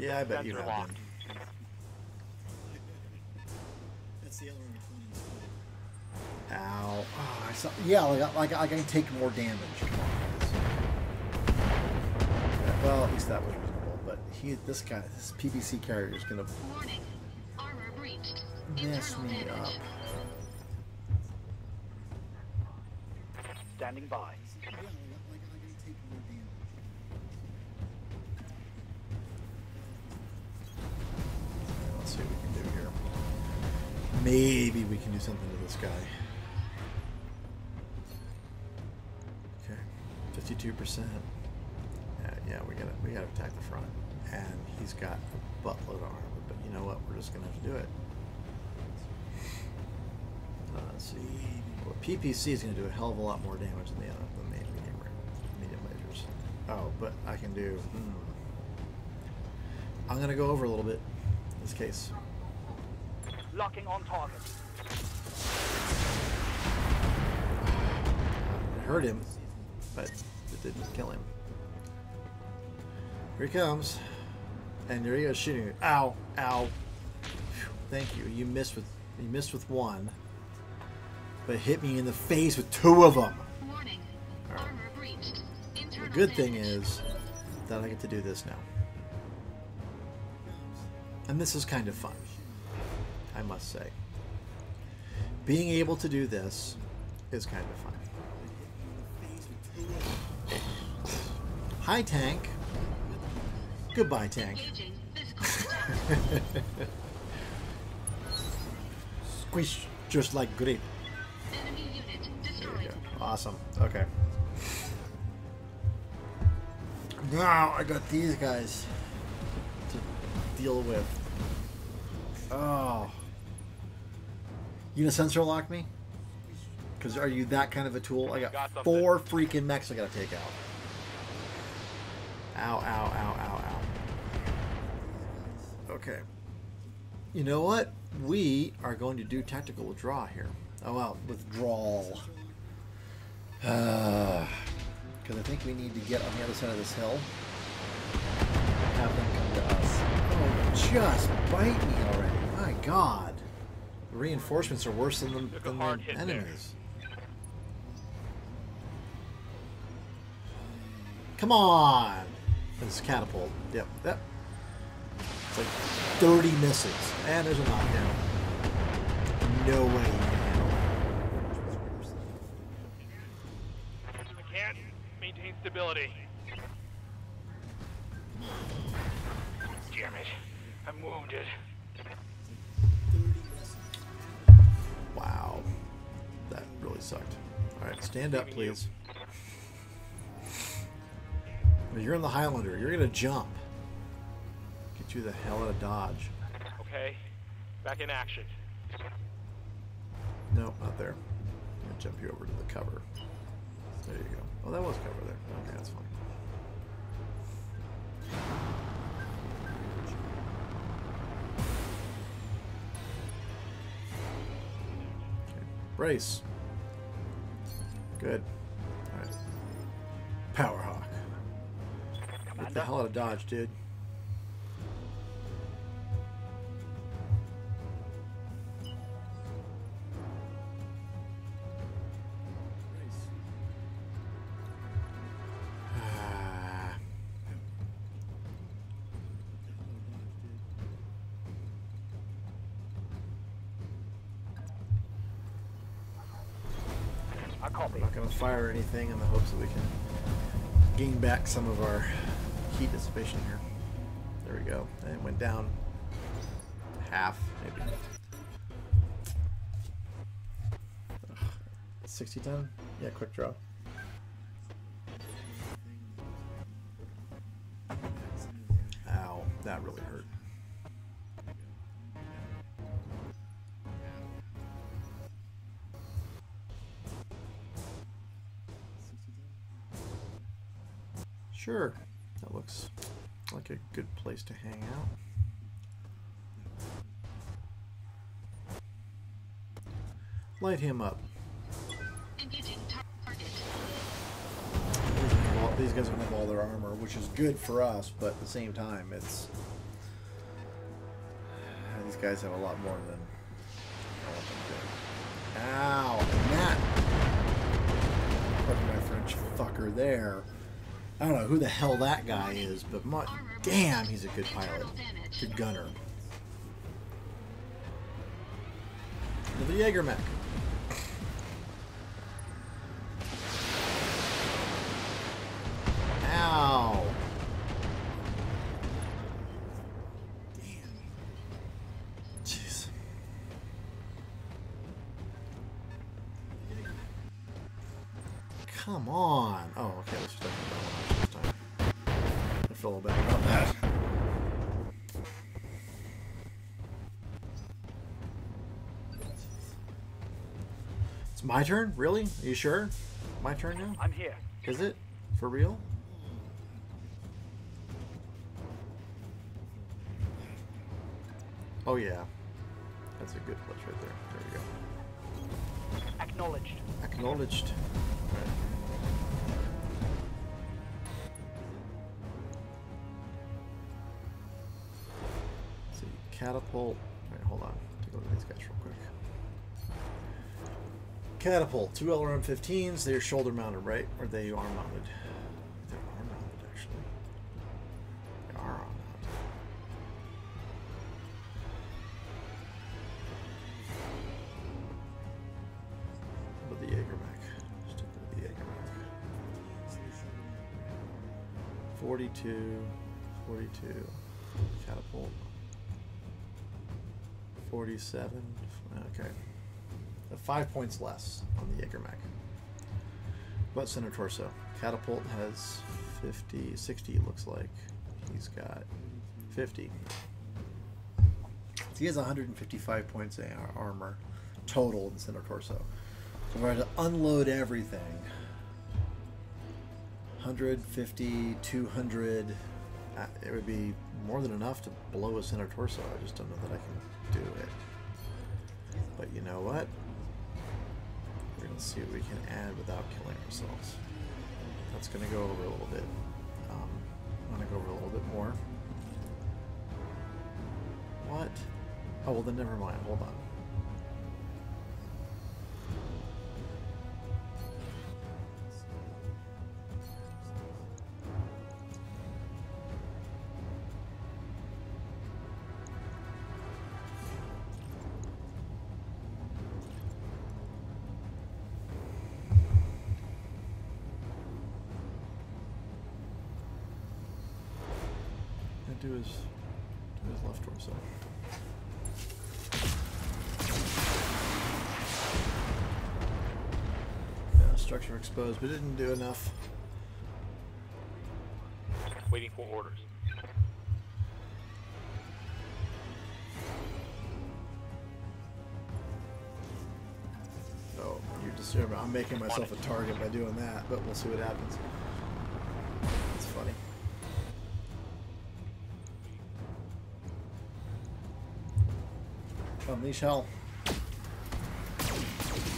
Yeah, I bet you have locked. been. That's the LRM-20. Ow. Oh, I saw, yeah, like I can take more damage. Come on, guys. Well, at least that was reasonable. But this PPC carrier is gonna Warning. Armor breached. mess Internal me up. damage. Standing by. Let's see what we can do here. Maybe we can do something to this guy. Okay, 52%. Yeah, we gotta attack the front, and he's got a buttload of armor. But you know what? We're just gonna have to do it. Let's see. Well, PPC is gonna do a hell of a lot more damage than the medium lasers. Oh, but I can do. I'm gonna go over a little bit in this case. Locking on target. It hurt him, but it didn't kill him. Here he comes, and there he goes shooting. Ow! Ow! Whew, thank you. You missed with one, but hit me in the face with 2 of them. Warning. All right. Armor breached. The Internal good thing damage. is that I get to do this now, and this is kind of fun, I must say. being able to do this is kind of fun. Hi, tank. Goodbye, tank. Engaging physical attack. Squish, just like grape. Enemy unit There destroyed. you go. Awesome. Okay. Now I got these guys to deal with. Oh. You gonna sensor lock me? Because are you that kind of a tool? I got Got something. 4 freaking mechs I gotta take out. Ow, ow, ow, ow, ow. Okay. You know what? We are going to do tactical withdraw here. Oh, well, withdrawal. Because I think we need to get on the other side of this hill. Have them come to us. Oh, just bite me already. My God. The reinforcements are worse than Took a the hard hit there. enemies. Come on. This catapult. Yep. Yep. It's like 30 misses. And there's a knockdown. No way you can handle that. I can't maintain stability. Damn it. I'm wounded. Wow. That really sucked. Alright, stand up, please. Well, you're in the Highlander. You're going to jump. Get you the hell out of Dodge. Okay. Back in action. Nope, not there. I'm going to jump you over to the cover. There you go. Oh, that was cover there. Okay, that's fine. Okay. Brace. Good. Alright. Powerhawk. Get the hell out of Dodge, dude. I copy. I'm not going to fire anything in the hopes that we can gain back some of our heat dissipation here. There we go. And it went down half, maybe. Ugh. 60 ton? Yeah, quick draw. Ow, that really hurt. Sure, that looks like a good place to hang out. Light him up. Engaging target. These guys don't have all their armor, which is good for us, but at the same time, it's these guys have a lot more than I want them to. Ow! And that, pardon my French, fucker there. I don't know who the hell that guy is, but damn, he's a good pilot. Good gunner. The Jaeger mech. Ow. Damn. Jeez. Come on. Oh, okay, let's just talk about this time. I feel a little bad about that. It's my turn? Really? Are you sure? My turn now? I'm here. Is it? For real? Oh yeah. That's a good place right there. There we go. Acknowledged. Acknowledged. Right. Let's see. Catapult. Alright, hold on. Take a look at these guys real quick. Catapult. 2 LRM-15s. They're shoulder mounted, right? Or they arm mounted? They're arm mounted, actually. They are arm mounted. 42, 42. Catapult. 47. Okay. 5 points less on the Jaeger mech. But center torso. Catapult has 50, 60 it looks like. He's got 50. So he has 155 points of armor total in center torso. So if I had to unload everything, 150, 200, it would be more than enough to blow a center torso. I just don't know that I can do it. But you know what? We're going to see what we can add without killing ourselves. That's going to go over a little bit. I'm going to go over a little bit more. What? Oh, well then never mind. Hold on. Do his left torso. Yeah, structure exposed, but didn't do enough. Waiting for orders. Oh, you just I'm making myself a target by doing that, but we'll see what happens. That's funny. Unleash hell.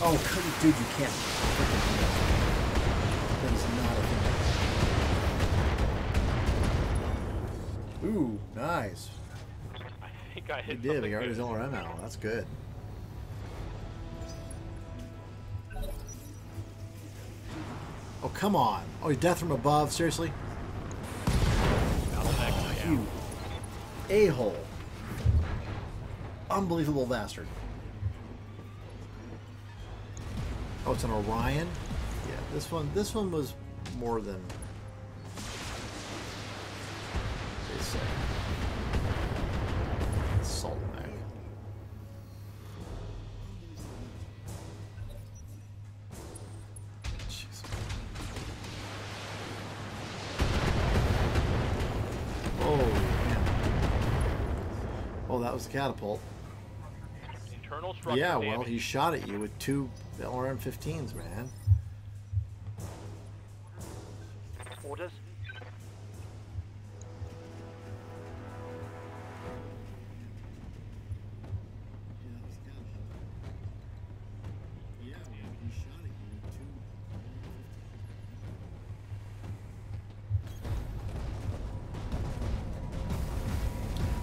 Oh, dude, you can't. That is not a thing. Ooh, nice. I think I hit You did. We got something his good. LRM ammo. That's good. Oh, come on. Oh, death from above? Seriously? BattleTech down. You a-hole. Unbelievable bastard. Oh, it's an Orion? Yeah, this one was more than they say. Salt mag. Jeez. Oh, man. Oh, that was the catapult. Internal structure Yeah, damage. well, he shot at you with 2 LRM-15s, man. Orders.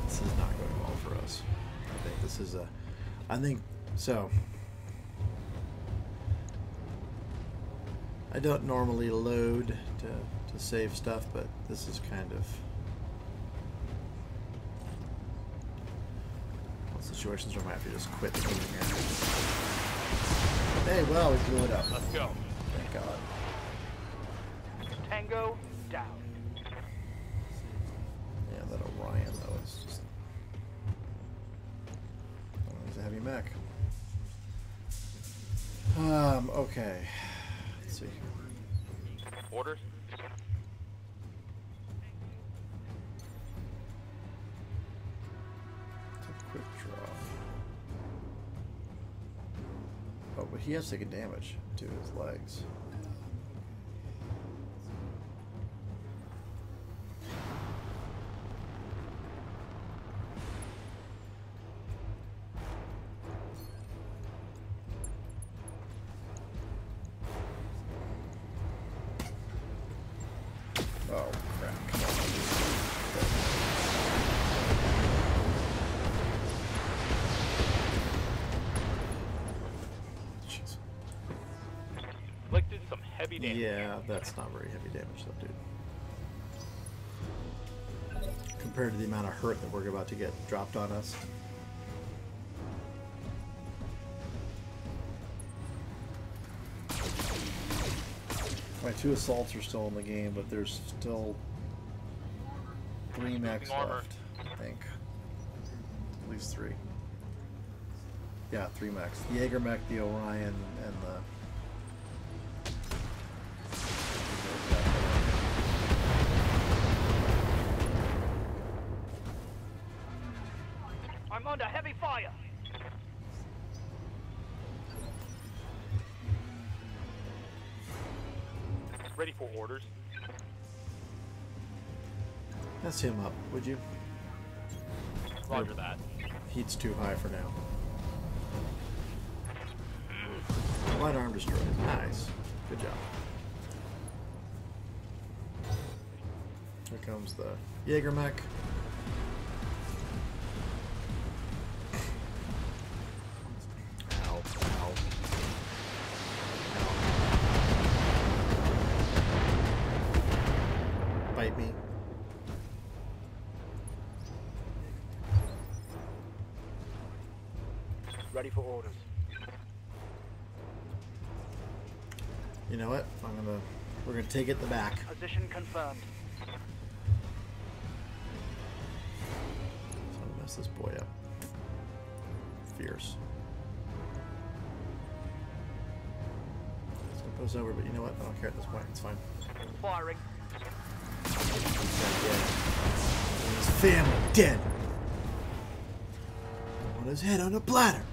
This is not going well for us. I think this is a... I think... So... I don't normally load to save stuff, but this is kind of... Well, situations where I might have to just quit the game here. Hey, well, we blew it up. Let's go. Thank God. Tango down. Yeah, that Orion, though, is just... Oh, he's a heavy mech. Okay. Let's see. Orders. It's a quick draw. Oh, but he has taken damage to his legs. Oh, crap. Come on. Jeez. Inflicted some heavy damage. Yeah, that's not very heavy damage, though, dude. Compared to the amount of hurt that we're about to get dropped on us. My 2 assaults are still in the game, but there's still 3 mechs Losing armor. left, I think. At least 3. Yeah, 3 mechs. The Jaeger mech, the Orion, and the... I'm under heavy fire. Ready for orders. Mess him up, would you? Roger that. Heat's too high for now. Light arm destroyed. Nice. Good job. Here comes the Jaeger mech. Ow, ow. Ow. Bite me. Ready for orders. You know what? We're gonna take it in the back. Position confirmed. So I'm gonna mess this boy up. Fierce. It's gonna put us over, but you know what? I don't care at this point. It's fine. Firing. His family dead. On his head on a platter.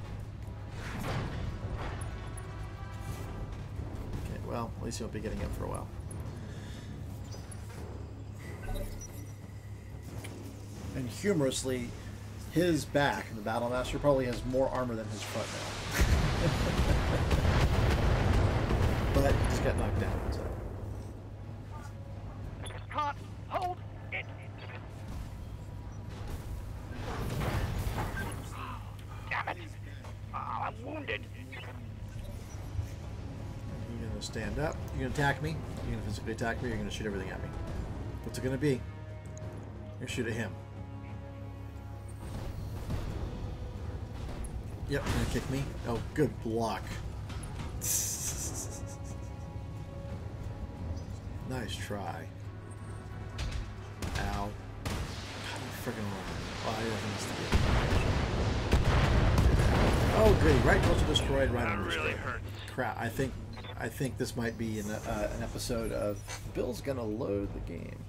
Okay, well, at least he won't be getting up for a while. And humorously, his back, the Battle Master, probably has more armor than his front now. But he just got knocked down, so. Can't hold it. Damn it. I'm wounded. You're gonna stand up. You're gonna attack me. You're gonna physically attack me. You're gonna shoot everything at me. What's it gonna be? You're gonna shoot at him. Yep, you're gonna kick me. Oh, good block. Nice try. Ow. God, you freaking wrong. Oh, I didn't think Oh, goody. Right close to destroyed. Right on really destroyed. hurts. Crap. I think this might be an episode of Bill's gonna load the game.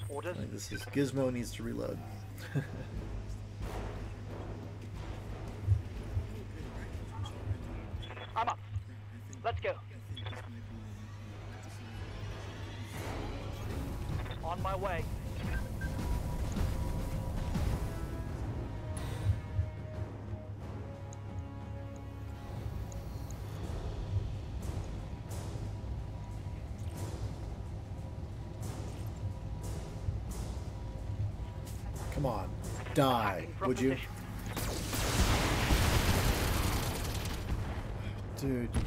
Orders. I think this is Gizmo needs to reload. I'm up. Let's go. On my way. Come on, die, would you? Dude, you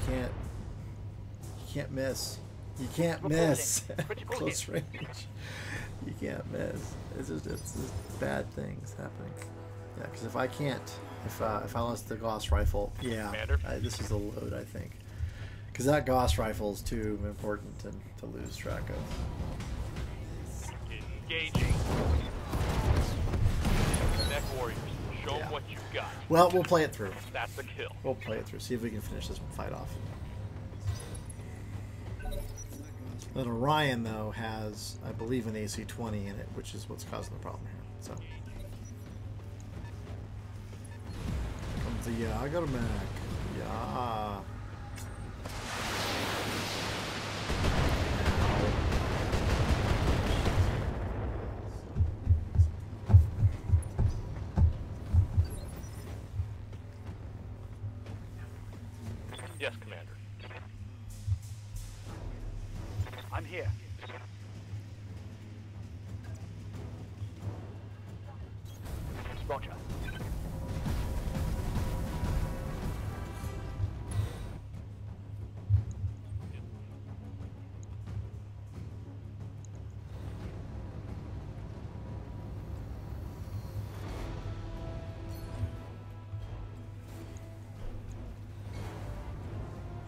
can't miss. You can't miss at close range. You can't miss. It's just bad things happening. Yeah, because if I lost the Gauss rifle, yeah, this is a load, I think. Because that Gauss rifle is too important to lose track of. Engaging. Neck warriors, show them what you got. Well, we'll play it through. That's a kill. We'll play it through. See if we can finish this fight off. That Orion, though, has, I believe, an AC-20 in it, which is what's causing the problem here. So, comes the Jaeger mech. Yeah. Yes, Commander. I'm here. Roger.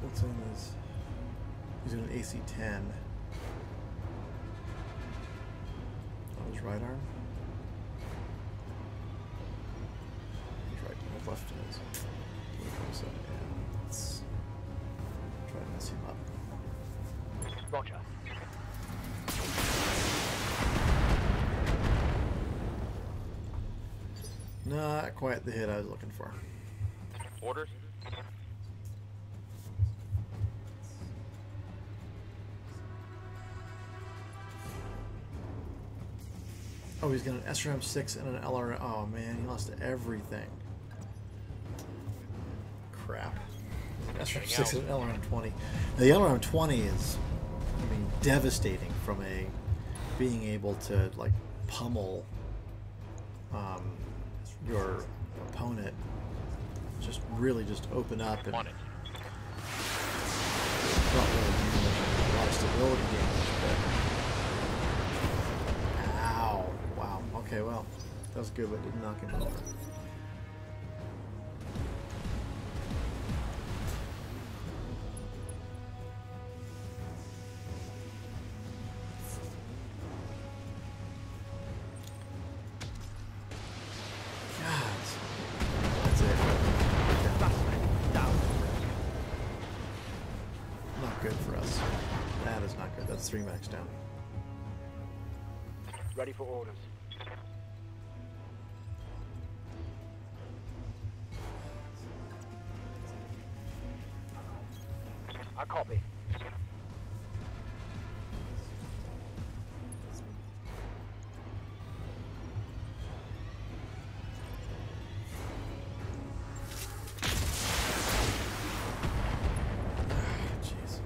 What's on this? He's in an AC-10. right arm? His right, his left is. So, yeah, let's try to mess him up. Roger. Not quite the hit I was looking for. Orders? Oh, he's got an SRM-6 and an LRM. Oh man, he lost everything. Crap. SRM-6 and an LRM-20. Now, the LRM-20 is, I mean, devastating from a being able to like pummel your opponent. Just really just open up and On it. not really damage, a lot of stability damage, but ow, wow, okay, well, that was good, but it didn't knock him over. God, that's it. Down. Not good for us. That is not good. That's 3 max down. Ready for orders. I copy. Jeez.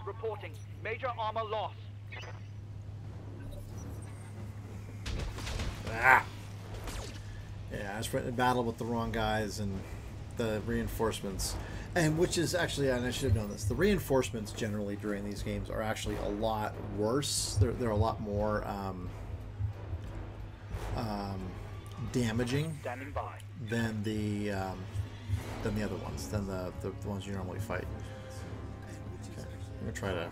Reporting. Major armor loss. Ah! Yeah, I was fighting a battle with the wrong guys and the reinforcements. And which is actually, and I should have known this, the reinforcements generally during these games are actually a lot worse. They're a lot more damaging Standing by. than the other ones, than the ones you normally fight. Okay, I'm gonna try to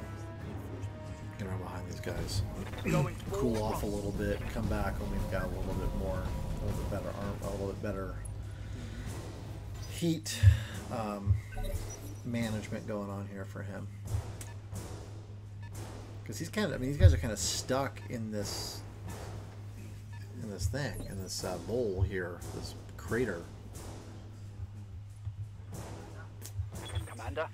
get around behind these guys, Going cool off a little bit, come back when we've got a little bit more, a little bit better arm, a little bit better heat management going on here for him. Because he's kind of, I mean, these guys are kind of stuck in this thing, in this bowl here, this crater. Commander.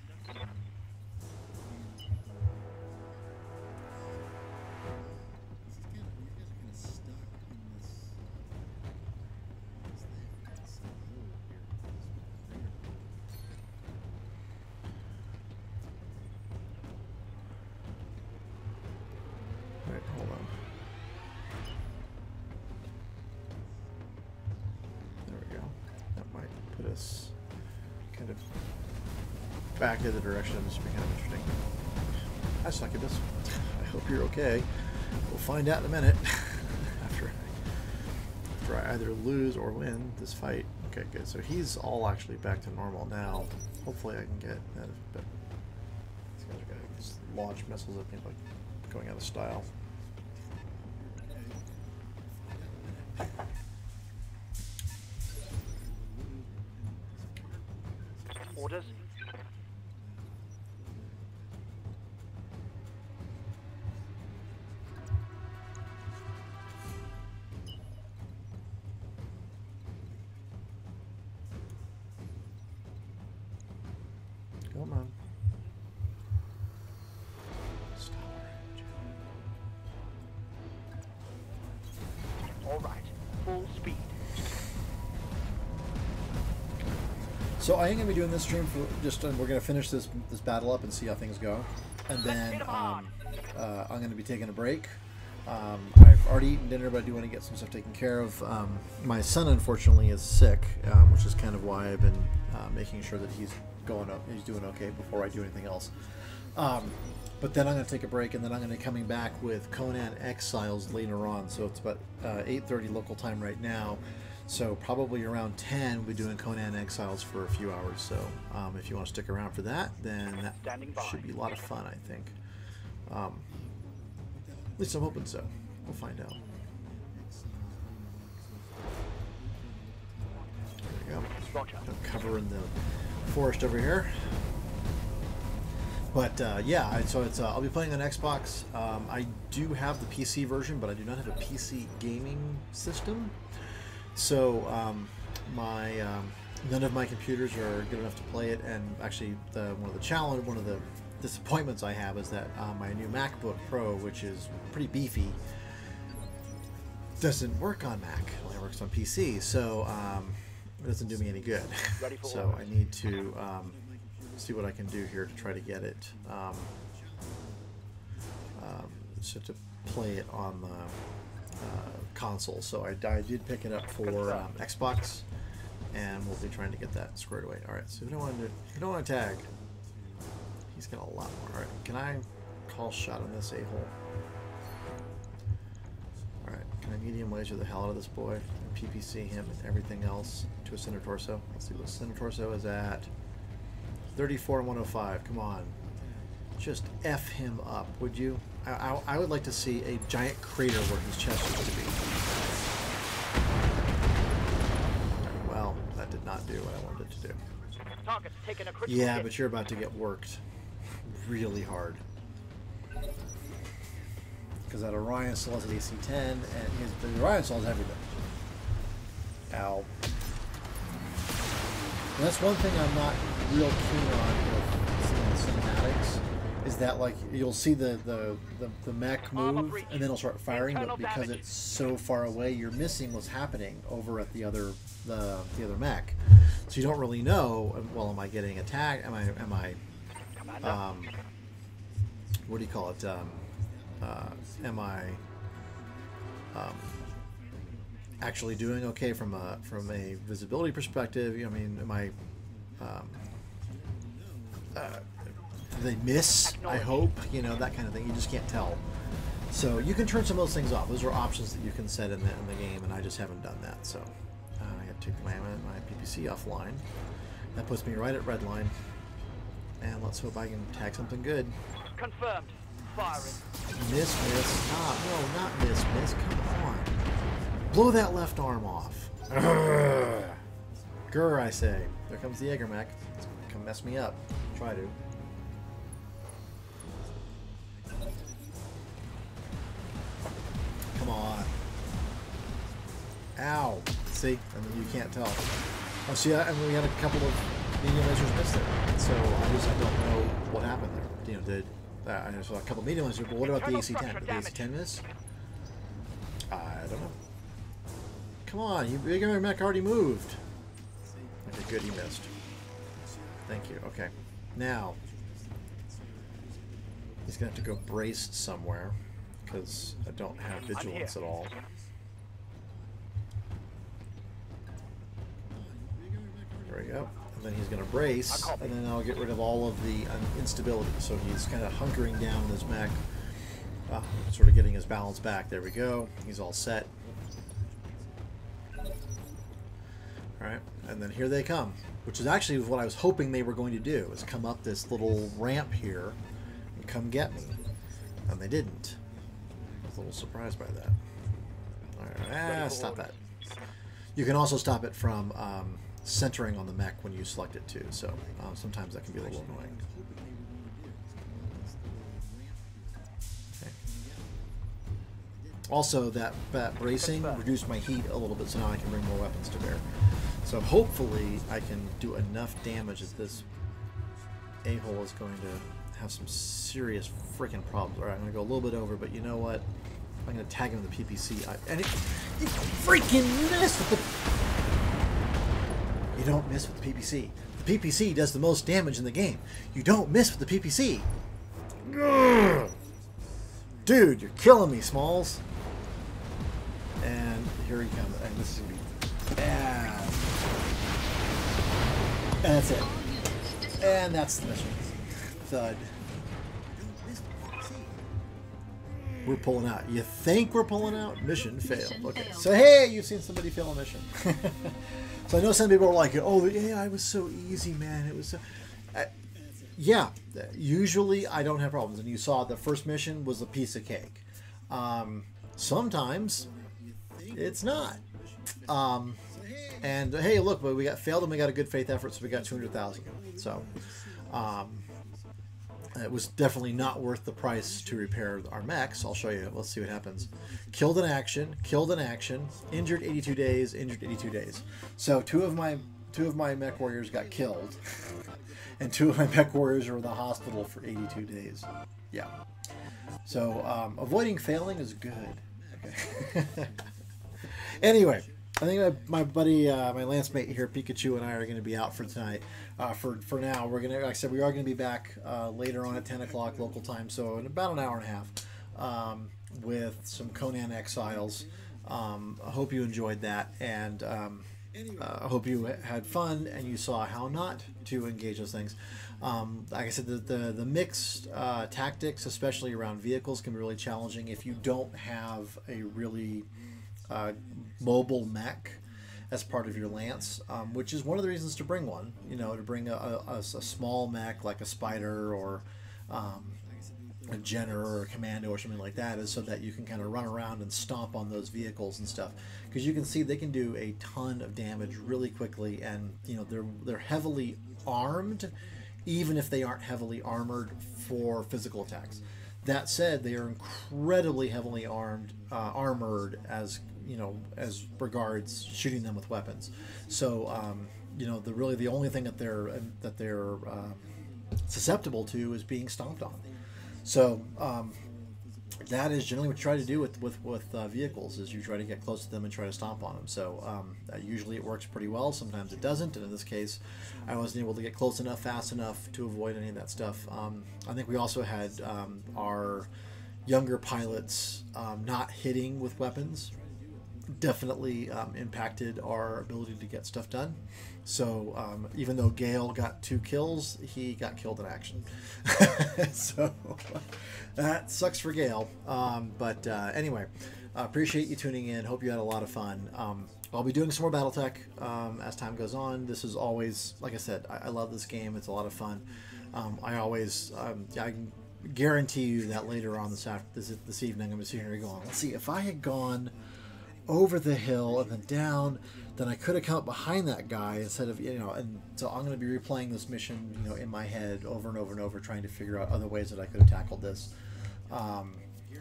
Alright, hold on. There we go. That might put us kind of back in the direction of this would be kind of interesting. I suck at this. I hope you're okay. We'll find out in a minute. after I either lose or win this fight. Okay, good. So he's all actually back to normal now. Hopefully I can get that. But these guys are going to just launch missiles at me like going out of style. Orders. Come on. All right. Full speed. So I am going to be doing this stream for just, we're going to finish this battle up and see how things go. And then I'm going to be taking a break. I've already eaten dinner, but I do want to get some stuff taken care of. My son, unfortunately, is sick, which is kind of why I've been making sure that he's doing okay before I do anything else. But then I'm going to take a break, and then I'm going to be coming back with Conan Exiles later on. So it's about 8:30 local time right now. So probably around 10, we'll be doing Conan Exiles for a few hours. So if you want to stick around for that, then that should be a lot of fun, I think. At least I'm hoping so. We'll find out. There we go. Cover in the forest over here. But yeah, so it's I'll be playing on Xbox. I do have the PC version, but I do not have a PC gaming system. So none of my computers are good enough to play it. And actually, one of the disappointments I have is that my new MacBook Pro, which is pretty beefy, doesn't work on Mac. It only works on PC. So it doesn't do me any good. So I need to see what I can do here to try to get it so to play it on the console. So I did pick it up for Xbox, and we'll be trying to get that squared away. All right, so who don't want to tag? He's got a lot more. All right, can I call shot on this a-hole? All right, can I medium laser the hell out of this boy? PPC him and everything else to a center torso. Let's see what center torso is at. 34 and 105. Come on. Just F him up, would you? I would like to see a giant crater where his chest used to be. Well, that did not do what I wanted it to do. Target's taken a critical Yeah, hit. but you're about to get worked really hard. Because that Orion Soul has an AC-10, and the Orion Soul has everything. Ow. And that's one thing I'm not real keen on with some of the cinematics, is that like you'll see the mech move and then it'll start firing, but because it's so far away, you're missing what's happening over at the other mech. So you don't really know. Well, am I getting attacked? Am I what do you call it? Am I actually doing okay from a visibility perspective? I mean, am I do they miss? I hope, that kind of thing. You just can't tell. So you can turn some of those things off. Those are options that you can set in the game, and I just haven't done that. So I got to take my PPC offline. That puts me right at red line. And let's hope I can tag something good. Confirmed. Firing. Miss. Stop. No, not miss. Come on. Blow that left arm off. Grr, I say. There comes the Jaeger mech. It's gonna come mess me up. Try to. Come on. Ow. See? And then you can't tell. Oh, see, and we had a couple of medium lasers miss there. So I don't know what happened there. I saw a couple of medium lasers, but what about the AC-10? Did the AC-10 miss? I don't know. Come on, your mech already moved. Okay, good, he missed. Thank you. Okay. Now, he's going to have to go brace somewhere, because I don't have vigilance at all. There we go. And then he's going to brace, and then I'll get rid of all of the instability. So he's kind of hunkering down in his mech, sort of getting his balance back. There we go. He's all set. Alright, and then here they come, which is actually what I was hoping they were going to do, is come up this little ramp here and come get me. And they didn't. I was a little surprised by that. Alright, stop that. You can also stop it from centering on the mech when you select it too, so sometimes that can be a little annoying. Okay. Also, that bracing reduced my heat a little bit, so now I can bring more weapons to bear. So hopefully I can do enough damage that this a-hole is going to have some serious freaking problems. Alright, I'm going to go a little bit over, but you know what? I'm going to tag him with the PPC. And it freaking missed with the... You don't miss with the PPC. The PPC does the most damage in the game. You don't miss with the PPC. Ugh. Dude, you're killing me, Smalls. And here he comes. And this is going to be bad. And that's it. And that's the mission. Thud. We're pulling out. You think we're pulling out? Mission failed. Mission Okay. failed. So, hey, you've seen somebody fail a mission. So I know some people are like, oh, the AI was so easy, man. It was so... yeah, usually I don't have problems. And you saw the first mission was a piece of cake. Sometimes it's not. And hey, look, but we got failed and we got a good faith effort, so we got 200,000. So it was definitely not worth the price to repair our mechs. I'll show you. Let's see what happens. Killed in action, injured 82 days, injured 82 days. So two of my mech warriors got killed, and 2 of my mech warriors are in the hospital for 82 days. Yeah. So avoiding failing is good. Okay. Anyway, I think my buddy, my lance mate here, Pikachu, and I are going to be out for tonight. For now, we're going to, like I said, we are going to be back later on at 10 o'clock local time, so in about an hour and a half, with some Conan Exiles. I hope you enjoyed that, and I hope you had fun and you saw how not to engage those things. Like I said, the mixed tactics, especially around vehicles, can be really challenging if you don't have a really mobile mech as part of your lance, which is one of the reasons to bring one. You know, to bring a small mech like a spider or a Jenner or a commando or something like that, is so that you can kind of run around and stomp on those vehicles and stuff, because you can see they can do a ton of damage really quickly, and you know they're heavily armed, even if they aren't heavily armored for physical attacks. That said, they are incredibly heavily armored as you know, as regards shooting them with weapons. So you know, the only thing that they're susceptible to is being stomped on. So that is generally what you try to do with vehicles, is you try to get close to them and try to stomp on them. So usually it works pretty well. Sometimes it doesn't, and in this case I wasn't able to get close enough fast enough to avoid any of that stuff. I think we also had our younger pilots not hitting with weapons definitely impacted our ability to get stuff done. So even though Gale got 2 kills, he got killed in action. So that sucks for Gale. But anyway, appreciate you tuning in. Hope you had a lot of fun. I'll be doing some more BattleTech as time goes on. This is always, like I said, I love this game. It's a lot of fun. I can guarantee you that later on this evening, I'm going to sit here going, let's see, if I had gone over the hill and then down, then I could have come up behind that guy instead of, you know, and so I'm going to be replaying this mission, you know, in my head over and over and over, trying to figure out other ways that I could have tackled this.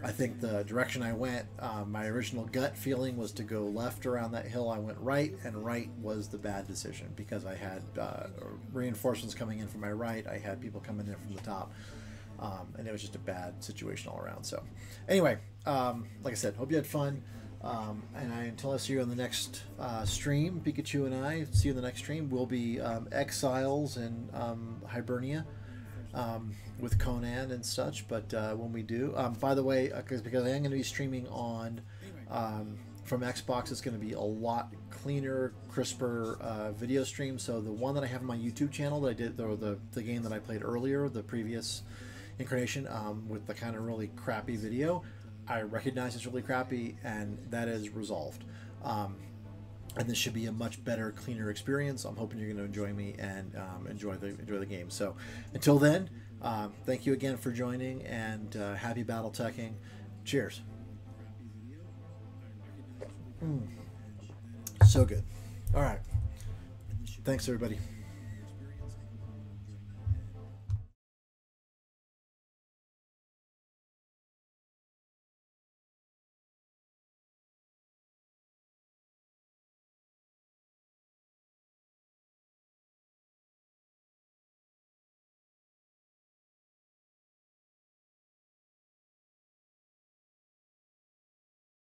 I think the direction I went, my original gut feeling was to go left around that hill. I went right, and right was the bad decision, because I had reinforcements coming in from my right. I had people coming in from the top. And it was just a bad situation all around. So anyway, like I said, hope you had fun. And until I see you on the next stream, Pikachu and I see you in the next stream. We'll be Exiles in Hibernia with Conan and such. But when we do, by the way, because I am going to be streaming on from Xbox, it's going to be a lot cleaner, crisper video stream. So the one that I have on my YouTube channel that I did, the game that I played earlier, the previous incarnation, with the kind of really crappy video, I recognize it's really crappy, and that is resolved. And this should be a much better, cleaner experience. I'm hoping you're going to enjoy me and enjoy the game. So until then, thank you again for joining, and happy BattleTeching. Cheers. So good. All right. Thanks, everybody.